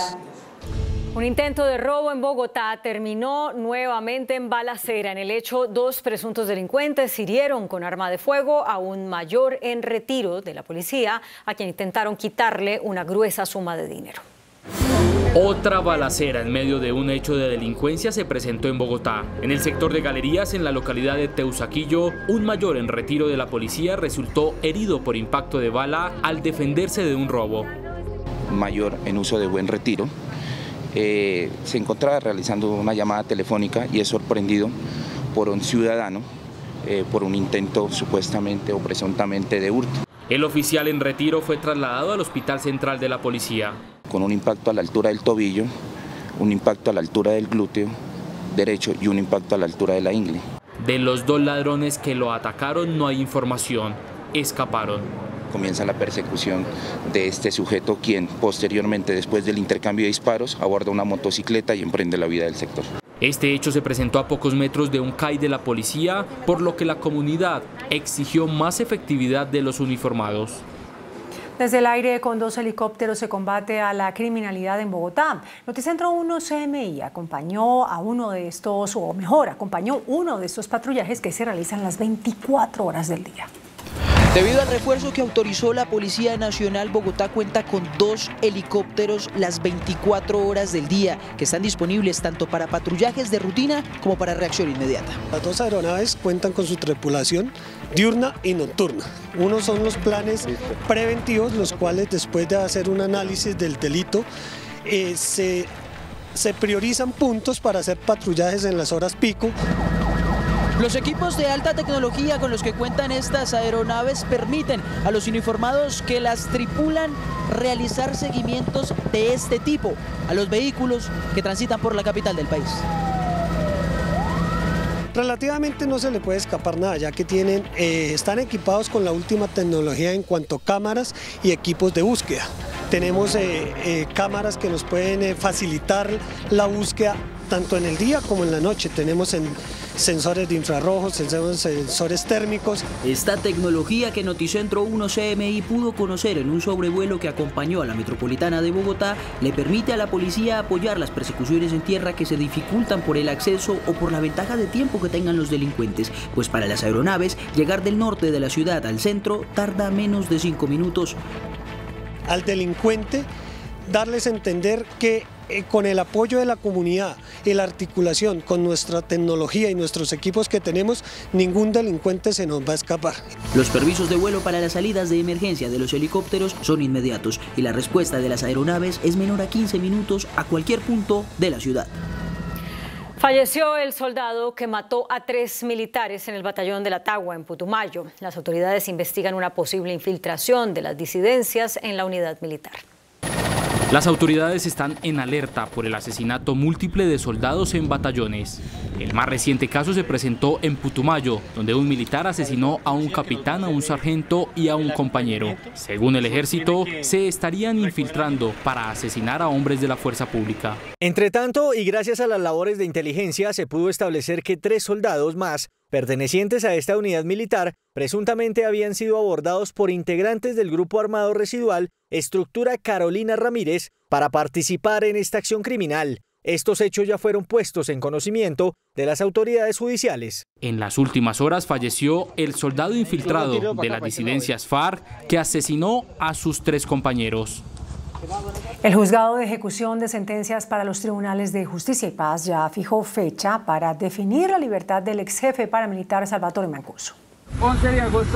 Un intento de robo en Bogotá terminó nuevamente en balacera. En el hecho, 2 presuntos delincuentes hirieron con arma de fuego a un mayor en retiro de la policía, a quien intentaron quitarle una gruesa suma de dinero. Otra balacera en medio de un hecho de delincuencia se presentó en Bogotá. En el sector de Galerías, en la localidad de Teusaquillo, un mayor en retiro de la policía resultó herido por impacto de bala al defenderse de un robo. Mayor en uso de buen retiro se encontraba realizando una llamada telefónica y es sorprendido por un ciudadano por un intento supuestamente o presuntamente de hurto. El oficial en retiro fue trasladado al Hospital Central de la Policía. Con un impacto a la altura del tobillo, un impacto a la altura del glúteo derecho y un impacto a la altura de la ingle. De los 2 ladrones que lo atacaron no hay información, escaparon. Comienza la persecución de este sujeto, quien posteriormente, después del intercambio de disparos, aborda una motocicleta y emprende la huida del sector. Este hecho se presentó a pocos metros de un CAI de la policía, por lo que la comunidad exigió más efectividad de los uniformados. Desde el aire, con 2 helicópteros se combate a la criminalidad en Bogotá. Noticentro 1 CMI acompañó a uno de estos, o mejor, acompañó uno de estos patrullajes que se realizan las 24 horas del día. Debido al refuerzo que autorizó la Policía Nacional, Bogotá cuenta con 2 helicópteros las 24 horas del día, que están disponibles tanto para patrullajes de rutina como para reacción inmediata. Las 2 aeronaves cuentan con su tripulación diurna y nocturna. Unos son los planes preventivos, los cuales después de hacer un análisis del delito, se priorizan puntos para hacer patrullajes en las horas pico. Los equipos de alta tecnología con los que cuentan estas aeronaves permiten a los uniformados que las tripulan realizar seguimientos de este tipo a los vehículos que transitan por la capital del país. Relativamente no se le puede escapar nada, ya que están equipados con la última tecnología en cuanto a cámaras y equipos de búsqueda. Tenemos cámaras que nos pueden facilitar la búsqueda tanto en el día como en la noche. Tenemos sensores de infrarrojos, sensores térmicos. Esta tecnología que Noticentro 1 CMI pudo conocer en un sobrevuelo que acompañó a la metropolitana de Bogotá le permite a la policía apoyar las persecuciones en tierra que se dificultan por el acceso o por la ventaja de tiempo que tengan los delincuentes, pues para las aeronaves llegar del norte de la ciudad al centro tarda menos de 5 minutos. Al delincuente darles a entender que con el apoyo de la comunidad y la articulación con nuestra tecnología y nuestros equipos que tenemos, ningún delincuente se nos va a escapar. Los permisos de vuelo para las salidas de emergencia de los helicópteros son inmediatos y la respuesta de las aeronaves es menor a 15 minutos a cualquier punto de la ciudad. Falleció el soldado que mató a 3 militares en el batallón de la Tagua, en Putumayo. Las autoridades investigan una posible infiltración de las disidencias en la unidad militar. Las autoridades están en alerta por el asesinato múltiple de soldados en batallones. El más reciente caso se presentó en Putumayo, donde un militar asesinó a un capitán, a un sargento y a un compañero. Según el ejército, se estarían infiltrando para asesinar a hombres de la fuerza pública. Entre tanto, y gracias a las labores de inteligencia, se pudo establecer que 3 soldados más, pertenecientes a esta unidad militar, presuntamente habían sido abordados por integrantes del grupo armado residual Estructura Carolina Ramírez para participar en esta acción criminal. Estos hechos ya fueron puestos en conocimiento de las autoridades judiciales. En las últimas horas falleció el soldado infiltrado de las disidencias FARC que asesinó a sus 3 compañeros. El juzgado de ejecución de sentencias para los tribunales de justicia y paz ya fijó fecha para definir la libertad del ex jefe paramilitar Salvatore Mancuso.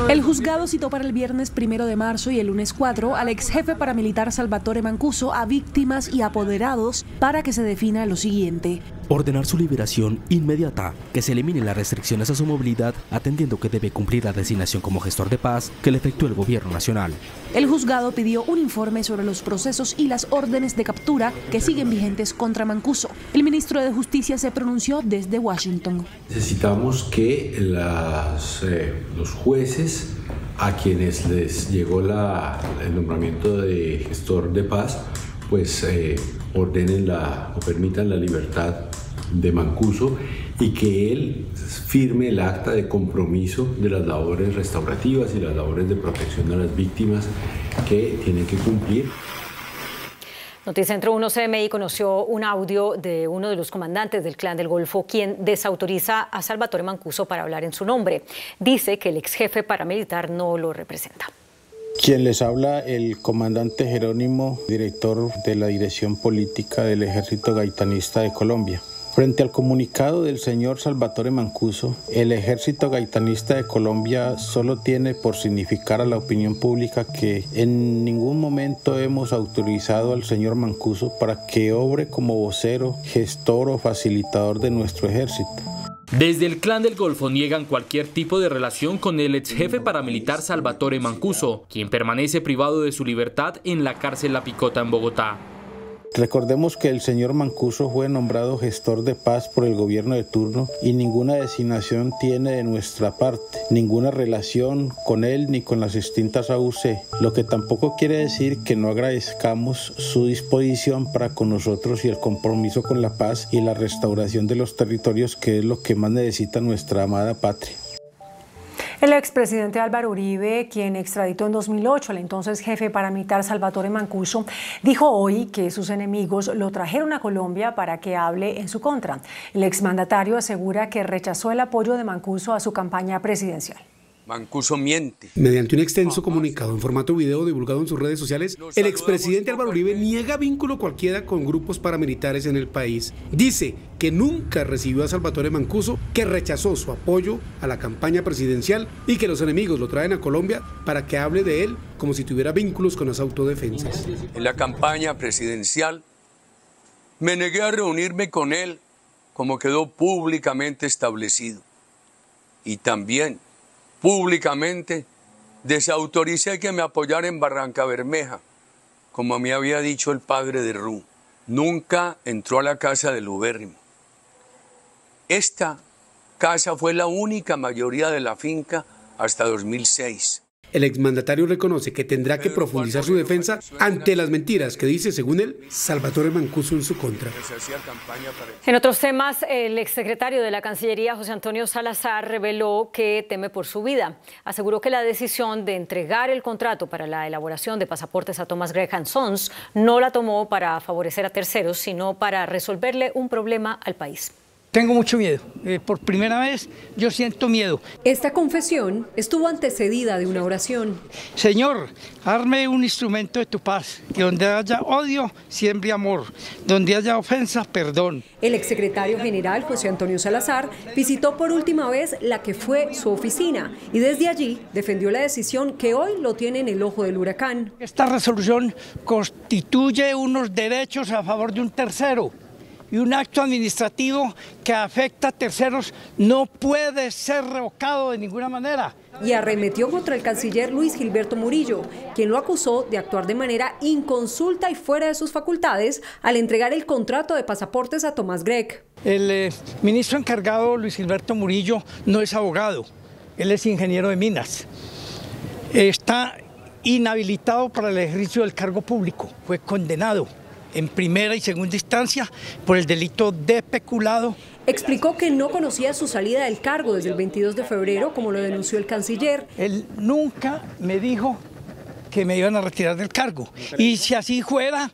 El juzgado citó para el viernes 1 de marzo y el lunes 4 al ex jefe paramilitar Salvatore Mancuso, a víctimas y apoderados para que se defina lo siguiente. Ordenar su liberación inmediata, que se eliminen las restricciones a su movilidad, atendiendo que debe cumplir la designación como gestor de paz que le efectúe el gobierno nacional. El juzgado pidió un informe sobre los procesos y las órdenes de captura que siguen vigentes contra Mancuso. El ministro de Justicia se pronunció desde Washington. Necesitamos que los jueces a quienes les llegó el nombramiento de gestor de paz, pues ordenen o permitan la libertad de Mancuso y que él firme el acta de compromiso de las labores restaurativas y las labores de protección a las víctimas que tienen que cumplir. Noticentro 1 CMI conoció un audio de uno de los comandantes del Clan del Golfo, quien desautoriza a Salvatore Mancuso para hablar en su nombre. Dice que el ex jefe paramilitar no lo representa. Quien les habla, el comandante Jerónimo, director de la Dirección Política del Ejército Gaitanista de Colombia. Frente al comunicado del señor Salvatore Mancuso, el Ejército Gaitanista de Colombia solo tiene por significar a la opinión pública que en ningún momento hemos autorizado al señor Mancuso para que obre como vocero, gestor o facilitador de nuestro ejército. Desde el Clan del Golfo niegan cualquier tipo de relación con el ex jefe paramilitar Salvatore Mancuso, quien permanece privado de su libertad en la cárcel La Picota en Bogotá. Recordemos que el señor Mancuso fue nombrado gestor de paz por el gobierno de turno y ninguna designación tiene de nuestra parte, ninguna relación con él ni con las distintas AUC, lo que tampoco quiere decir que no agradezcamos su disposición para con nosotros y el compromiso con la paz y la restauración de los territorios, que es lo que más necesita nuestra amada patria. El expresidente Álvaro Uribe, quien extraditó en 2008 al entonces jefe paramilitar Salvatore Mancuso, dijo hoy que sus enemigos lo trajeron a Colombia para que hable en su contra. El exmandatario asegura que rechazó el apoyo de Mancuso a su campaña presidencial. Mancuso miente. Mediante un extenso comunicado en formato video divulgado en sus redes sociales, el expresidente Álvaro Uribe niega vínculo cualquiera con grupos paramilitares en el país. Dice que nunca recibió a Salvatore Mancuso, que rechazó su apoyo a la campaña presidencial y que los enemigos lo traen a Colombia para que hable de él como si tuviera vínculos con las autodefensas. En la campaña presidencial me negué a reunirme con él, como quedó públicamente establecido. Y también públicamente desautoricé que me apoyara en Barranca Bermeja, como me había dicho el padre de Ru. Nunca entró a la casa del ubérrimo. Esta casa fue la única mayoría de la finca hasta 2006. El exmandatario reconoce que tendrá que profundizar su defensa ante las mentiras que dice, según él, Salvatore Mancuso en su contra. En otros temas, el exsecretario de la Cancillería, José Antonio Salazar, reveló que teme por su vida. Aseguró que la decisión de entregar el contrato para la elaboración de pasaportes a Thomas Gregg & Sons no la tomó para favorecer a terceros, sino para resolverle un problema al país. Tengo mucho miedo. Por primera vez yo siento miedo. Esta confesión estuvo antecedida de una oración. Señor, hazme un instrumento de tu paz, que donde haya odio, siembre amor, donde haya ofensa, perdón. El exsecretario general José Antonio Salazar visitó por última vez la que fue su oficina y desde allí defendió la decisión que hoy lo tiene en el ojo del huracán. Esta resolución constituye unos derechos a favor de un tercero. Y un acto administrativo que afecta a terceros no puede ser revocado de ninguna manera. Y arremetió contra el canciller Luis Gilberto Murillo, quien lo acusó de actuar de manera inconsulta y fuera de sus facultades al entregar el contrato de pasaportes a Thomas Gregg. El ministro encargado, Luis Gilberto Murillo, no es abogado, él es ingeniero de minas. Está inhabilitado para el ejercicio del cargo público, fue condenado en primera y segunda instancia por el delito de peculado. Explicó que no conocía su salida del cargo desde el 22 de febrero, como lo denunció el canciller. Él nunca me dijo que me iban a retirar del cargo. Y si así fuera,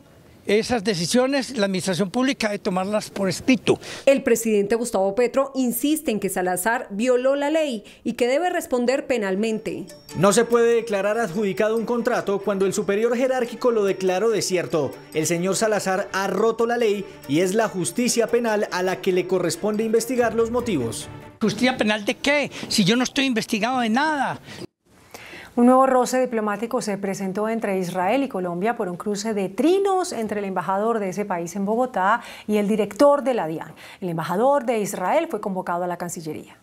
esas decisiones la administración pública debe tomarlas por escrito. El presidente Gustavo Petro insiste en que Salazar violó la ley y que debe responder penalmente. No se puede declarar adjudicado un contrato cuando el superior jerárquico lo declaró desierto. El señor Salazar ha roto la ley y es la justicia penal a la que le corresponde investigar los motivos. ¿Justicia penal de qué? Si yo no estoy investigado de nada. Un nuevo roce diplomático se presentó entre Israel y Colombia por un cruce de trinos entre el embajador de ese país en Bogotá y el director de la DIAN. El embajador de Israel fue convocado a la Cancillería.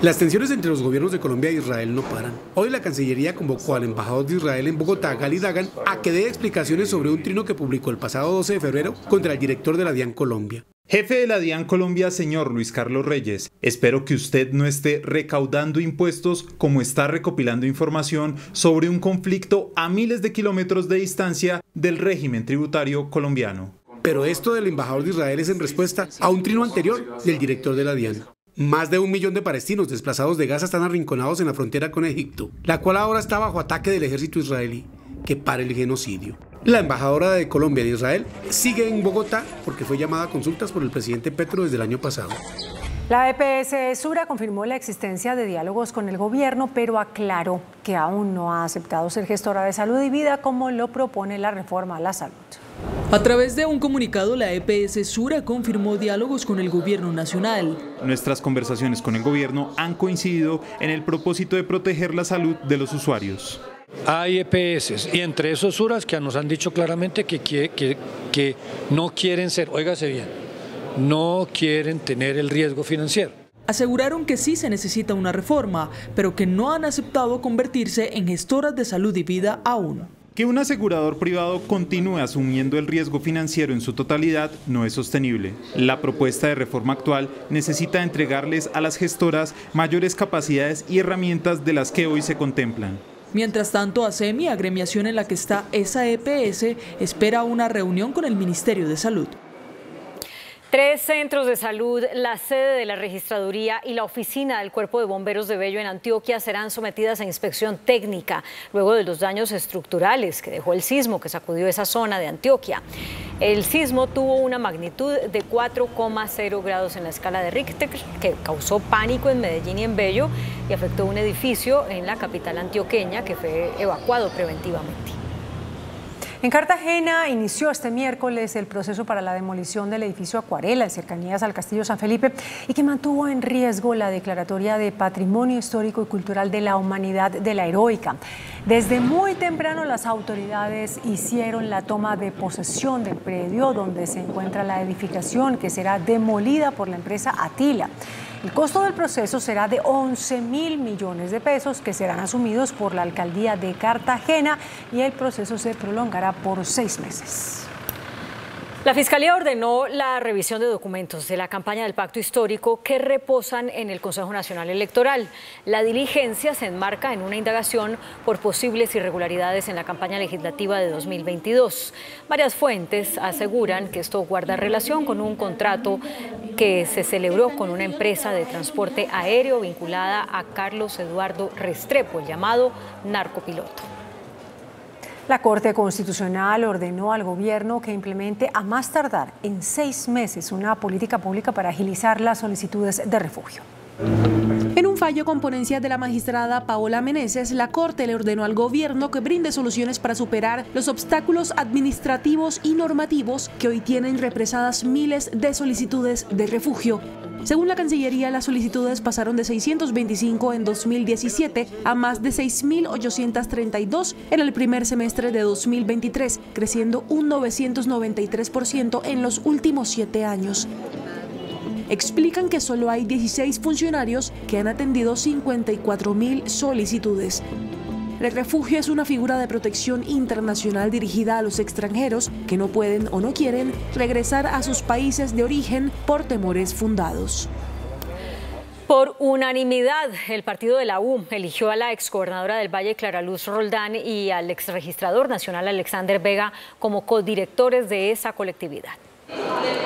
Las tensiones entre los gobiernos de Colombia e Israel no paran. Hoy la Cancillería convocó al embajador de Israel en Bogotá, Gali Dagan, a que dé explicaciones sobre un trino que publicó el pasado 12 de febrero contra el director de la DIAN Colombia. Jefe de la DIAN Colombia, señor Luis Carlos Reyes, espero que usted no esté recaudando impuestos como está recopilando información sobre un conflicto a miles de kilómetros de distancia del régimen tributario colombiano. Pero esto del embajador de Israel es en respuesta a un trino anterior del director de la DIAN. Más de 1 millón de palestinos desplazados de Gaza están arrinconados en la frontera con Egipto, la cual ahora está bajo ataque del ejército israelí, que para el genocidio. La embajadora de Colombia de Israel sigue en Bogotá porque fue llamada a consultas por el presidente Petro desde el año pasado. La EPS Sura confirmó la existencia de diálogos con el gobierno, pero aclaró que aún no ha aceptado ser gestora de salud y vida como lo propone la reforma a la salud. A través de un comunicado, la EPS Sura confirmó diálogos con el gobierno nacional. Nuestras conversaciones con el gobierno han coincidido en el propósito de proteger la salud de los usuarios. Hay EPS y entre esos Suras que nos han dicho claramente que no quieren ser, óigase bien, no quieren tener el riesgo financiero. Aseguraron que sí se necesita una reforma, pero que no han aceptado convertirse en gestoras de salud y vida aún. Que un asegurador privado continúe asumiendo el riesgo financiero en su totalidad no es sostenible. La propuesta de reforma actual necesita entregarles a las gestoras mayores capacidades y herramientas de las que hoy se contemplan. Mientras tanto, ASEMI, agremiación en la que está esa EPS, espera una reunión con el Ministerio de Salud. 3 centros de salud, la sede de la registraduría y la oficina del Cuerpo de Bomberos de Bello en Antioquia serán sometidas a inspección técnica luego de los daños estructurales que dejó el sismo que sacudió esa zona de Antioquia. El sismo tuvo una magnitud de 4,0 grados en la escala de Richter, que causó pánico en Medellín y en Bello y afectó un edificio en la capital antioqueña que fue evacuado preventivamente. En Cartagena inició este miércoles el proceso para la demolición del edificio Acuarela en cercanías al Castillo San Felipe y que mantuvo en riesgo la declaratoria de Patrimonio Histórico y Cultural de la Humanidad de la Heroica. Desde muy temprano las autoridades hicieron la toma de posesión del predio donde se encuentra la edificación que será demolida por la empresa Atila. El costo del proceso será de 11.000 millones de pesos que serán asumidos por la alcaldía de Cartagena y el proceso se prolongará por 6 meses. La Fiscalía ordenó la revisión de documentos de la campaña del Pacto Histórico que reposan en el Consejo Nacional Electoral. La diligencia se enmarca en una indagación por posibles irregularidades en la campaña legislativa de 2022. Varias fuentes aseguran que esto guarda relación con un contrato que se celebró con una empresa de transporte aéreo vinculada a Carlos Eduardo Restrepo, el llamado narcopiloto. La Corte Constitucional ordenó al gobierno que implemente a más tardar en 6 meses una política pública para agilizar las solicitudes de refugio. En un fallo con ponencia de la magistrada Paola Meneses, la Corte le ordenó al gobierno que brinde soluciones para superar los obstáculos administrativos y normativos que hoy tienen represadas miles de solicitudes de refugio. Según la Cancillería, las solicitudes pasaron de 625 en 2017 a más de 6.832 en el primer semestre de 2023, creciendo un 993% en los últimos 7 años. Explican que solo hay 16 funcionarios que han atendido 54.000 solicitudes. El refugio es una figura de protección internacional dirigida a los extranjeros que no pueden o no quieren regresar a sus países de origen por temores fundados. Por unanimidad, el partido de la U eligió a la exgobernadora del Valle, Clara Luz Roldán, y al exregistrador nacional, Alexander Vega, como codirectores de esa colectividad.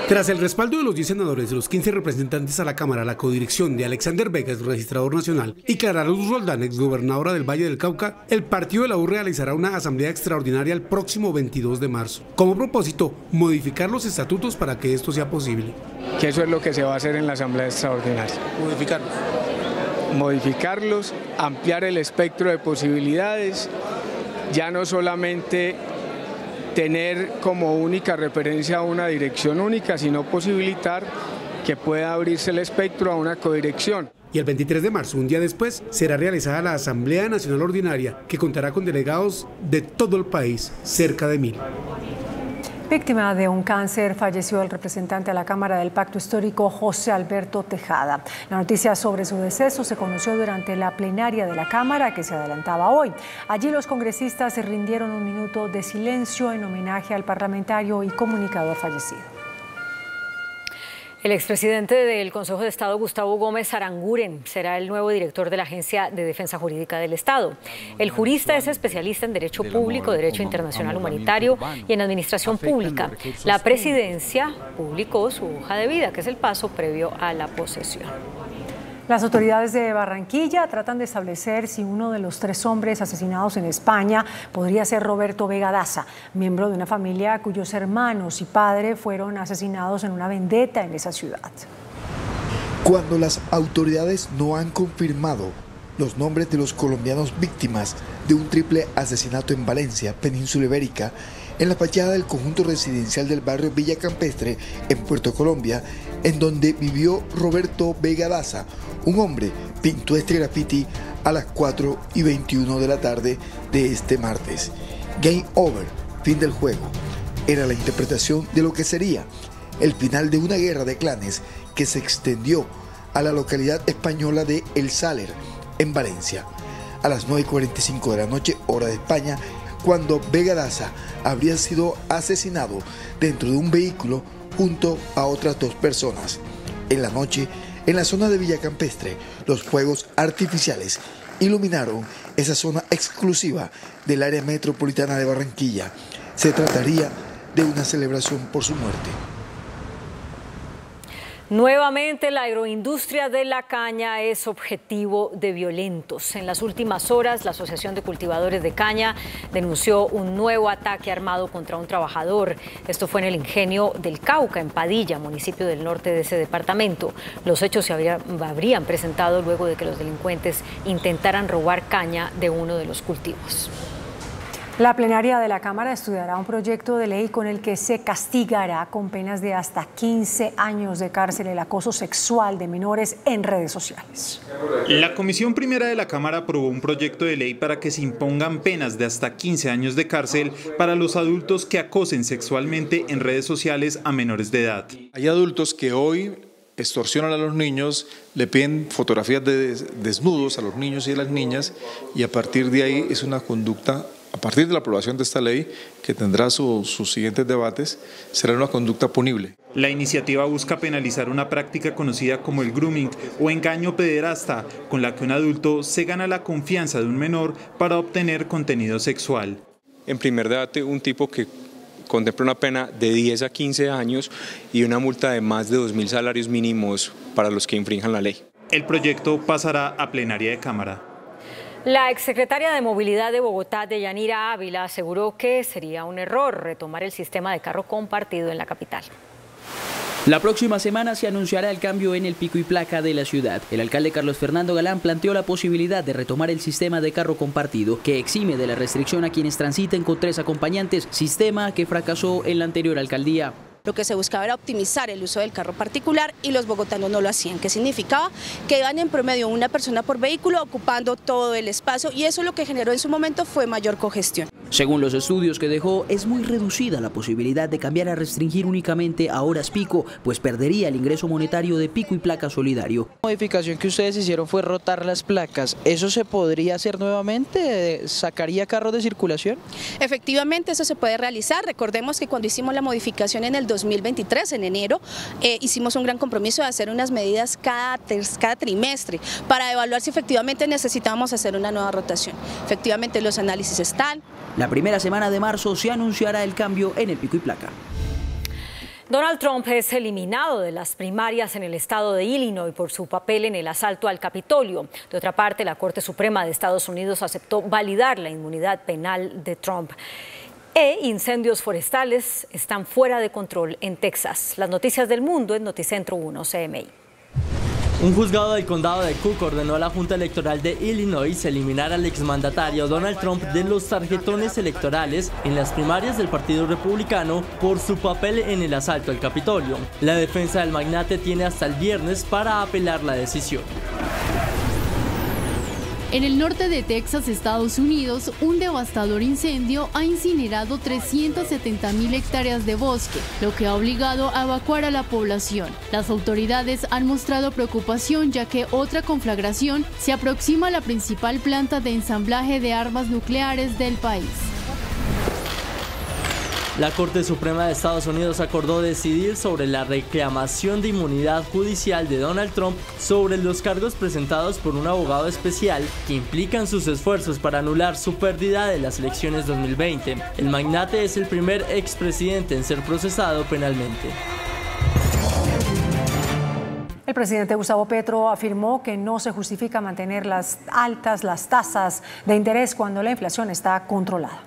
Tras el respaldo de los 10 senadores de los 15 representantes a la Cámara, la codirección de Alexander Vega, registrador nacional, y Clara Luz Roldán, exgobernadora del Valle del Cauca, el partido de la U realizará una asamblea extraordinaria el próximo 22 de marzo. Como propósito, modificar los estatutos para que esto sea posible. Que eso es lo que se va a hacer en la asamblea extraordinaria. Modificarlos, ampliar el espectro de posibilidades, ya no solamente tener como única referencia una dirección única, sino posibilitar que pueda abrirse el espectro a una codirección. Y el 23 de marzo, un día después, será realizada la Asamblea Nacional Ordinaria, que contará con delegados de todo el país, cerca de 1000. Víctima de un cáncer, falleció el representante a la Cámara del Pacto Histórico, José Alberto Tejada. La noticia sobre su deceso se conoció durante la plenaria de la Cámara, que se adelantaba hoy. Allí los congresistas se rindieron un minuto de silencio en homenaje al parlamentario y comunicador fallecido. El expresidente del Consejo de Estado, Gustavo Gómez Aranguren, será el nuevo director de la Agencia de Defensa Jurídica del Estado. El jurista es especialista en Derecho Público, Derecho Internacional Humanitario y en Administración Pública. La presidencia publicó su hoja de vida, que es el paso previo a la posesión. Las autoridades de Barranquilla tratan de establecer si uno de los 3 hombres asesinados en España podría ser Roberto Vega Daza, miembro de una familia cuyos hermanos y padre fueron asesinados en una vendetta en esa ciudad. Cuando las autoridades no han confirmado los nombres de los colombianos víctimas de un triple asesinato en Valencia, península ibérica, en la fachada del conjunto residencial del barrio Villa Campestre, en Puerto Colombia, en donde vivió Roberto Vega Daza, un hombre pintó este graffiti a las 4:21 de la tarde de este martes. Game over, fin del juego. Era la interpretación de lo que sería el final de una guerra de clanes que se extendió a la localidad española de El Saler, en Valencia, a las 9:45 de la noche, hora de España, cuando Vega Daza habría sido asesinado dentro de un vehículo junto a otras 2 personas. En la noche, en la zona de Villa Campestre, los fuegos artificiales iluminaron esa zona exclusiva del área metropolitana de Barranquilla. Se trataría de una celebración por su muerte. Nuevamente, la agroindustria de la caña es objetivo de violentos. En las últimas horas, la Asociación de Cultivadores de Caña denunció un nuevo ataque armado contra un trabajador. Esto fue en el ingenio del Cauca, en Padilla, municipio del norte de ese departamento. Los hechos se habrían presentado luego de que los delincuentes intentaran robar caña de uno de los cultivos. La plenaria de la Cámara estudiará un proyecto de ley con el que se castigará con penas de hasta 15 años de cárcel el acoso sexual de menores en redes sociales. La Comisión Primera de la Cámara aprobó un proyecto de ley para que se impongan penas de hasta 15 años de cárcel para los adultos que acosen sexualmente en redes sociales a menores de edad. Hay adultos que hoy extorsionan a los niños, le piden fotografías de desnudos a los niños y a las niñas, y a partir de ahí es una conducta. A partir de la aprobación de esta ley, que tendrá sus siguientes debates, será una conducta punible. La iniciativa busca penalizar una práctica conocida como el grooming o engaño pederasta, con la que un adulto se gana la confianza de un menor para obtener contenido sexual. En primer debate, un tipo que contempla una pena de 10 a 15 años y una multa de más de 2.000 salarios mínimos para los que infrinjan la ley. El proyecto pasará a plenaria de Cámara. La exsecretaria de Movilidad de Bogotá, Deyanira Ávila, aseguró que sería un error retomar el sistema de carro compartido en la capital. La próxima semana se anunciará el cambio en el pico y placa de la ciudad. El alcalde Carlos Fernando Galán planteó la posibilidad de retomar el sistema de carro compartido, que exime de la restricción a quienes transiten con 3 acompañantes, sistema que fracasó en la anterior alcaldía. Lo que se buscaba era optimizar el uso del carro particular y los bogotanos no lo hacían, que significaba que iban en promedio una persona por vehículo ocupando todo el espacio, y eso lo que generó en su momento fue mayor congestión. Según los estudios que dejó, es muy reducida la posibilidad de cambiar a restringir únicamente a horas pico, pues perdería el ingreso monetario de pico y placa solidario. La modificación que ustedes hicieron fue rotar las placas. ¿Eso se podría hacer nuevamente? ¿Sacaría carros de circulación? Efectivamente, eso se puede realizar. Recordemos que cuando hicimos la modificación en el 2023, en enero, hicimos un gran compromiso de hacer unas medidas cada trimestre para evaluar si efectivamente necesitábamos hacer una nueva rotación. Efectivamente, los análisis están. La primera semana de marzo se anunciará el cambio en el pico y placa. Donald Trump es eliminado de las primarias en el estado de Illinois por su papel en el asalto al Capitolio. De otra parte, la Corte Suprema de Estados Unidos aceptó validar la inmunidad penal de Trump. Incendios forestales están fuera de control en Texas. Las noticias del mundo en Noticentro 1 CMI. Un juzgado del condado de Cook ordenó a la Junta Electoral de Illinois eliminar al exmandatario Donald Trump de los tarjetones electorales en las primarias del Partido Republicano por su papel en el asalto al Capitolio. La defensa del magnate tiene hasta el viernes para apelar la decisión. En el norte de Texas, Estados Unidos, un devastador incendio ha incinerado 370.000 hectáreas de bosque, lo que ha obligado a evacuar a la población. Las autoridades han mostrado preocupación ya que otra conflagración se aproxima a la principal planta de ensamblaje de armas nucleares del país. La Corte Suprema de Estados Unidos acordó decidir sobre la reclamación de inmunidad judicial de Donald Trump sobre los cargos presentados por un abogado especial que implican sus esfuerzos para anular su pérdida de las elecciones 2020. El magnate es el primer expresidente en ser procesado penalmente. El presidente Gustavo Petro afirmó que no se justifica mantener las tasas de interés cuando la inflación está controlada.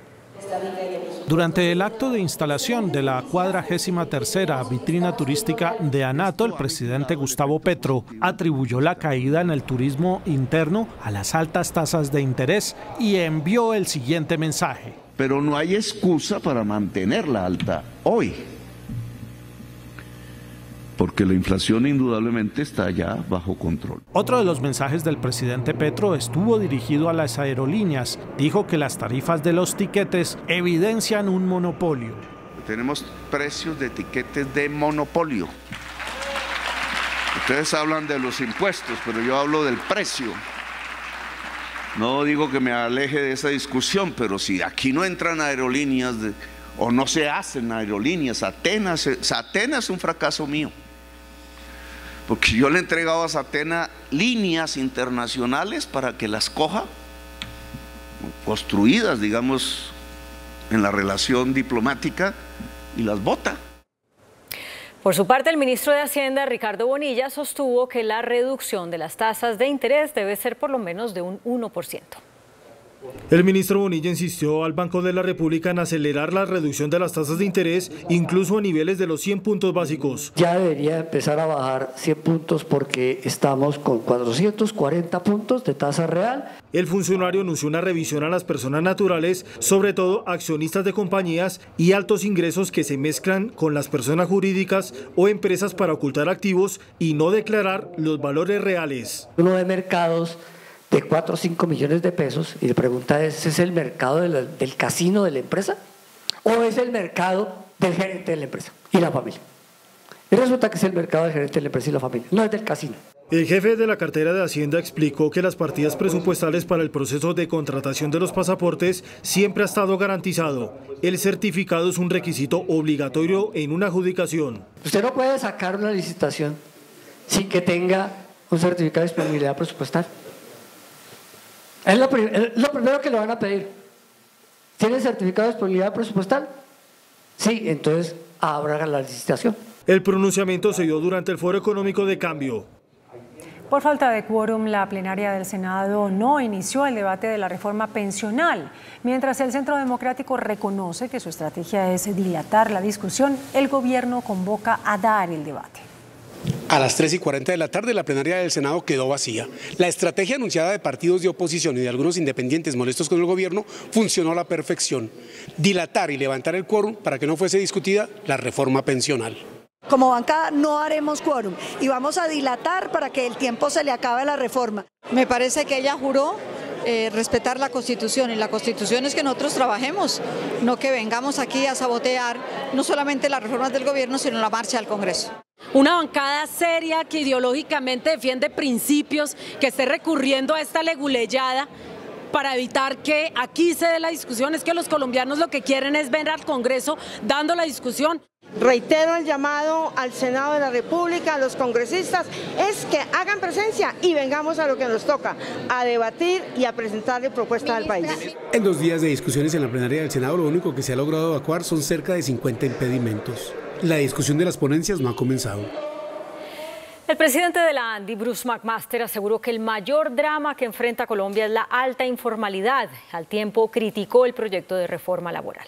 Durante el acto de instalación de la 43ª vitrina turística de ANATO, el presidente Gustavo Petro atribuyó la caída en el turismo interno a las altas tasas de interés y envió el siguiente mensaje. Pero no hay excusa para mantenerla alta hoy, porque la inflación indudablemente está ya bajo control. Otro de los mensajes del presidente Petro estuvo dirigido a las aerolíneas. Dijo que las tarifas de los tiquetes evidencian un monopolio. Tenemos precios de tiquetes de monopolio. Ustedes hablan de los impuestos, pero yo hablo del precio. No digo que me aleje de esa discusión, pero si aquí no entran aerolíneas o no se hacen aerolíneas, Atenas es un fracaso mío. Porque yo le he entregado a Satena líneas internacionales para que las coja, construidas, digamos, en la relación diplomática, y las bota. Por su parte, el ministro de Hacienda, Ricardo Bonilla, sostuvo que la reducción de las tasas de interés debe ser por lo menos de un 1%. El ministro Bonilla insistió al Banco de la República en acelerar la reducción de las tasas de interés, incluso a niveles de los 100 puntos básicos. Ya debería empezar a bajar 100 puntos porque estamos con 440 puntos de tasa real. El funcionario anunció una revisión a las personas naturales, sobre todo accionistas de compañías y altos ingresos que se mezclan con las personas jurídicas o empresas para ocultar activos y no declarar los valores reales. Uno de mercados de 4 o 5 millones de pesos y la pregunta ¿es el mercado del casino de la empresa o es el mercado del gerente de la empresa y la familia? Y resulta que es el mercado del gerente de la empresa y la familia, no es del casino. El jefe de la cartera de Hacienda explicó que las partidas presupuestales para el proceso de contratación de los pasaportes siempre ha estado garantizado. El certificado es un requisito obligatorio en una adjudicación. Usted no puede sacar una licitación sin que tenga un certificado de disponibilidad presupuestal. Es lo primero que le van a pedir. ¿Tiene certificado de disponibilidad presupuestal? Sí, entonces abra la licitación. El pronunciamiento se dio durante el Foro Económico de Cambio. Por falta de quórum, la plenaria del Senado no inició el debate de la reforma pensional. Mientras el Centro Democrático reconoce que su estrategia es dilatar la discusión, el gobierno convoca a dar el debate. A las 3:40 de la tarde, la plenaria del Senado quedó vacía. La estrategia anunciada de partidos de oposición y de algunos independientes molestos con el gobierno funcionó a la perfección. Dilatar y levantar el quórum para que no fuese discutida la reforma pensional. Como bancada no haremos quórum y vamos a dilatar para que el tiempo se le acabe a la reforma. Me parece que ella juró respetar la Constitución, y la Constitución es que nosotros trabajemos, no que vengamos aquí a sabotear no solamente las reformas del gobierno, sino la marcha al Congreso. Una bancada seria que ideológicamente defiende principios, que esté recurriendo a esta leguleyada para evitar que aquí se dé la discusión. Es que los colombianos lo que quieren es ver al Congreso dando la discusión. Reitero el llamado al Senado de la República, a los congresistas, es que hagan presencia y vengamos a lo que nos toca, a debatir y a presentarle propuestas al país. En 2 días de discusiones en la plenaria del Senado, lo único que se ha logrado evacuar son cerca de 50 impedimentos. La discusión de las ponencias no ha comenzado. El presidente de la ANDI, Bruce McMaster, aseguró que el mayor drama que enfrenta Colombia es la alta informalidad. Al tiempo criticó el proyecto de reforma laboral.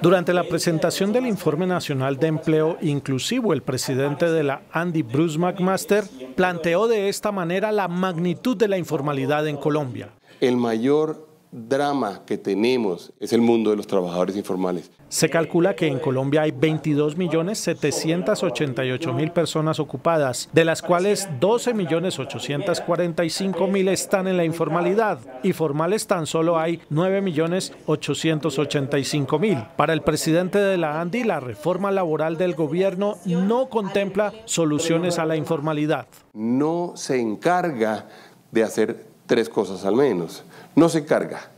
Durante la presentación del Informe Nacional de Empleo Inclusivo, el presidente de la ANDI, Bruce McMaster, planteó de esta manera la magnitud de la informalidad en Colombia. El mayor drama que tenemos es el mundo de los trabajadores informales. Se calcula que en Colombia hay 22.788.000 personas ocupadas, de las cuales 12.845.000 están en la informalidad y formales tan solo hay 9.885.000. Para el presidente de la ANDI, la reforma laboral del gobierno no contempla soluciones a la informalidad. No se encarga de hacer tres cosas al menos. No se encarga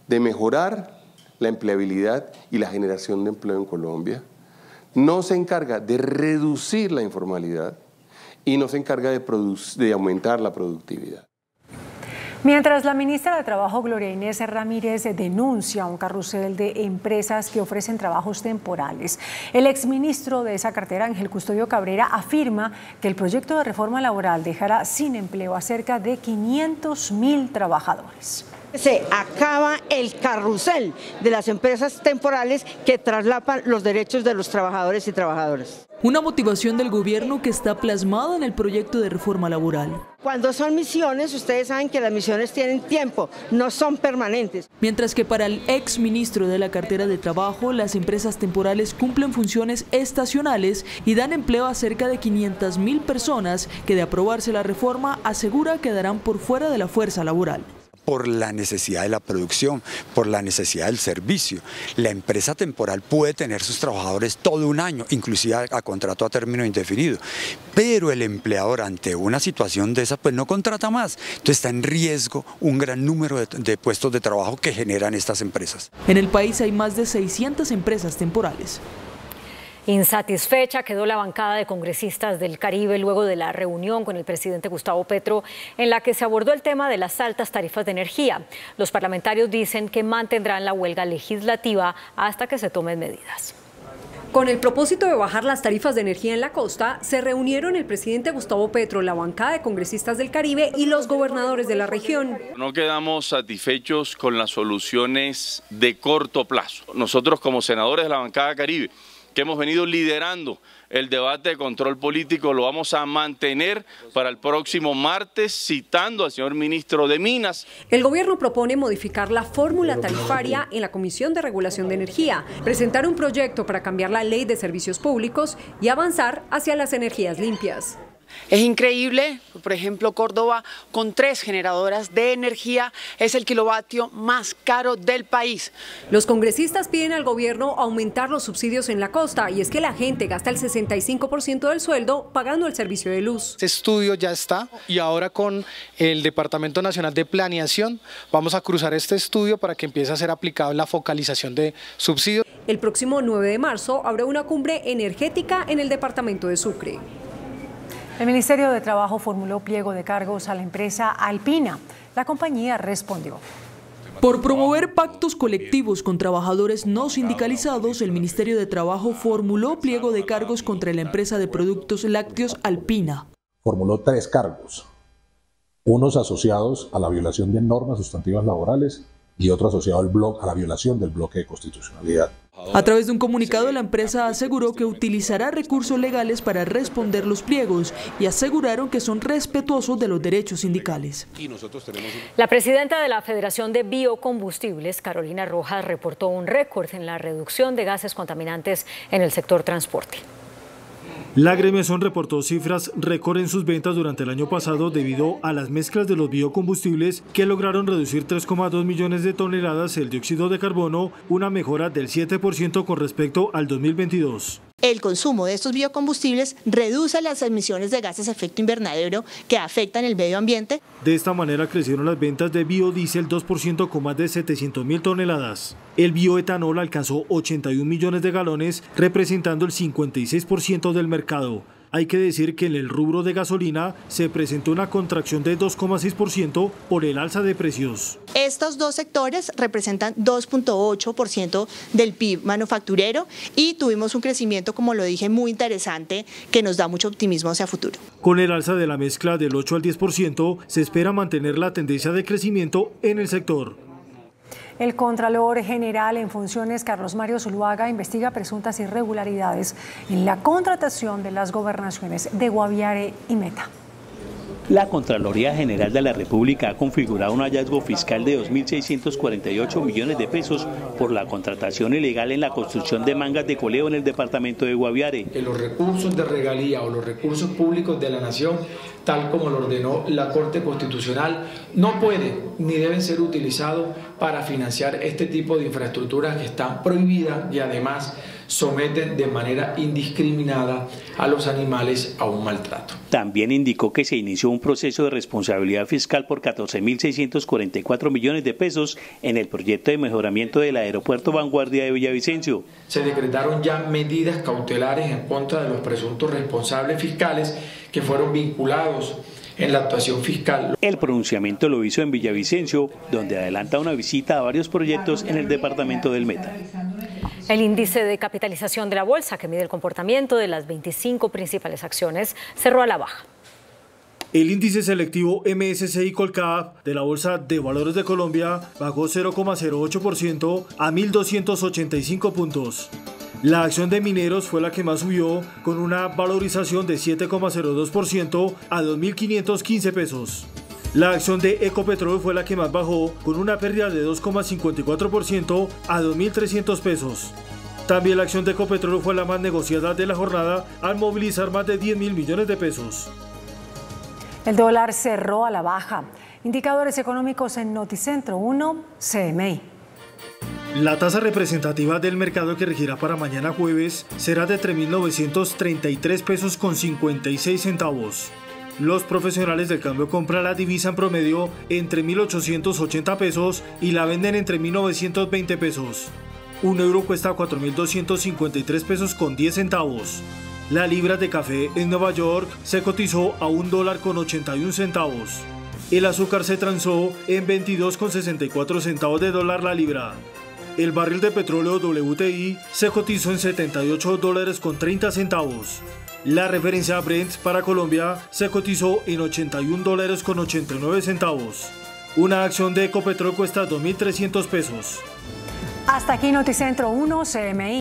de mejorar la empleabilidad y la generación de empleo en Colombia, no se encarga de reducir la informalidad y no se encarga de aumentar la productividad. Mientras la ministra de Trabajo, Gloria Inés Ramírez, denuncia un carrusel de empresas que ofrecen trabajos temporales, el exministro de esa cartera, Ángel Custodio Cabrera, afirma que el proyecto de reforma laboral dejará sin empleo a cerca de 500.000 trabajadores. Se acaba el carrusel de las empresas temporales que traslapan los derechos de los trabajadores y trabajadoras. Una motivación del gobierno que está plasmada en el proyecto de reforma laboral. Cuando son misiones, ustedes saben que las misiones tienen tiempo, no son permanentes. Mientras que para el ex ministro de la cartera de Trabajo, las empresas temporales cumplen funciones estacionales y dan empleo a cerca de 500.000 personas que, de aprobarse la reforma, asegura quedarán por fuera de la fuerza laboral. Por la necesidad de la producción, por la necesidad del servicio. La empresa temporal puede tener sus trabajadores todo un año, inclusive a contrato a término indefinido, pero el empleador ante una situación de esa pues no contrata más, entonces está en riesgo un gran número de puestos de trabajo que generan estas empresas. En el país hay más de 600 empresas temporales. Insatisfecha quedó la bancada de congresistas del Caribe luego de la reunión con el presidente Gustavo Petro, en la que se abordó el tema de las altas tarifas de energía. Los parlamentarios dicen que mantendrán la huelga legislativa hasta que se tomen medidas. Con el propósito de bajar las tarifas de energía en la costa, se reunieron el presidente Gustavo Petro, la bancada de congresistas del Caribe y los gobernadores de la región. No quedamos satisfechos con las soluciones de corto plazo. Nosotros como senadores de la bancada Caribe, que hemos venido liderando el debate de control político, lo vamos a mantener para el próximo martes, citando al señor ministro de Minas. El gobierno propone modificar la fórmula tarifaria en la Comisión de Regulación de Energía, presentar un proyecto para cambiar la ley de servicios públicos y avanzar hacia las energías limpias. Es increíble, por ejemplo, Córdoba, con 3 generadoras de energía, es el kilovatio más caro del país. Los congresistas piden al gobierno aumentar los subsidios en la costa, y es que la gente gasta el 65% del sueldo pagando el servicio de luz. Este estudio ya está y ahora con el Departamento Nacional de Planeación vamos a cruzar este estudio para que empiece a ser aplicado en la focalización de subsidios. El próximo 9 de marzo habrá una cumbre energética en el departamento de Sucre. El Ministerio de Trabajo formuló pliego de cargos a la empresa Alpina. La compañía respondió. Por promover pactos colectivos con trabajadores no sindicalizados, el Ministerio de Trabajo formuló pliego de cargos contra la empresa de productos lácteos Alpina. Formuló 3 cargos, unos asociados a la violación de normas sustantivas laborales y otro asociado a la violación del bloque de constitucionalidad. A través de un comunicado, la empresa aseguró que utilizará recursos legales para responder los pliegos y aseguraron que son respetuosos de los derechos sindicales. La presidenta de la Federación de Biocombustibles, Carolina Rojas, reportó un récord en la reducción de gases contaminantes en el sector transporte. La agremiación reportó cifras récord en sus ventas durante el año pasado debido a las mezclas de los biocombustibles que lograron reducir 3,2 millones de toneladas el dióxido de carbono, una mejora del 7% con respecto al 2022. El consumo de estos biocombustibles reduce las emisiones de gases de efecto invernadero que afectan el medio ambiente. De esta manera crecieron las ventas de biodiesel 2% con más de 700.000 toneladas. El bioetanol alcanzó 81 millones de galones, representando el 56% del mercado. Hay que decir que en el rubro de gasolina se presentó una contracción de 2,6% por el alza de precios. Estos dos sectores representan 2,8% del PIB manufacturero y tuvimos un crecimiento, como lo dije, muy interesante que nos da mucho optimismo hacia futuro. Con el alza de la mezcla del 8 al 10%, se espera mantener la tendencia de crecimiento en el sector. El Contralor General en funciones, Carlos Mario Zuluaga, investiga presuntas irregularidades en la contratación de las gobernaciones de Guaviare y Meta. La Contraloría General de la República ha configurado un hallazgo fiscal de 2.648 millones de pesos por la contratación ilegal en la construcción de mangas de coleo en el departamento de Guaviare. Que los recursos de regalía o los recursos públicos de la nación, tal como lo ordenó la Corte Constitucional, no pueden ni deben ser utilizados para financiar este tipo de infraestructuras que están prohibidas y además someten de manera indiscriminada a los animales a un maltrato. También indicó que se inició un proceso de responsabilidad fiscal por 14.644 millones de pesos en el proyecto de mejoramiento del aeropuerto Vanguardia de Villavicencio. Se decretaron ya medidas cautelares en contra de los presuntos responsables fiscales que fueron vinculados en la actuación fiscal. El pronunciamiento lo hizo en Villavicencio, donde adelanta una visita a varios proyectos en el departamento del Meta. El índice de capitalización de la bolsa, que mide el comportamiento de las 25 principales acciones, cerró a la baja. El índice selectivo MSCI Colcap de la Bolsa de Valores de Colombia bajó 0,08% a 1.285 puntos. La acción de Mineros fue la que más subió, con una valorización de 7,02% a 2.515 pesos. La acción de Ecopetrol fue la que más bajó, con una pérdida de 2,54% a 2.300 pesos. También la acción de Ecopetrol fue la más negociada de la jornada, al movilizar más de 10.000 millones de pesos. El dólar cerró a la baja. Indicadores económicos en Noticentro 1, CMI. La tasa representativa del mercado que regirá para mañana jueves será de 3.933 pesos con 56 centavos. Los profesionales del cambio compran la divisa en promedio entre 1.880 pesos y la venden entre 1.920 pesos. Un euro cuesta 4.253 pesos con 10 centavos. La libra de café en Nueva York se cotizó a $1.81. El azúcar se transó en 22,64 centavos de dólar la libra. El barril de petróleo WTI se cotizó en $78.30. La referencia Brent para Colombia se cotizó en $81.89. Una acción de Ecopetrol cuesta 2.300 pesos. Hasta aquí Noticentro 1, CMI.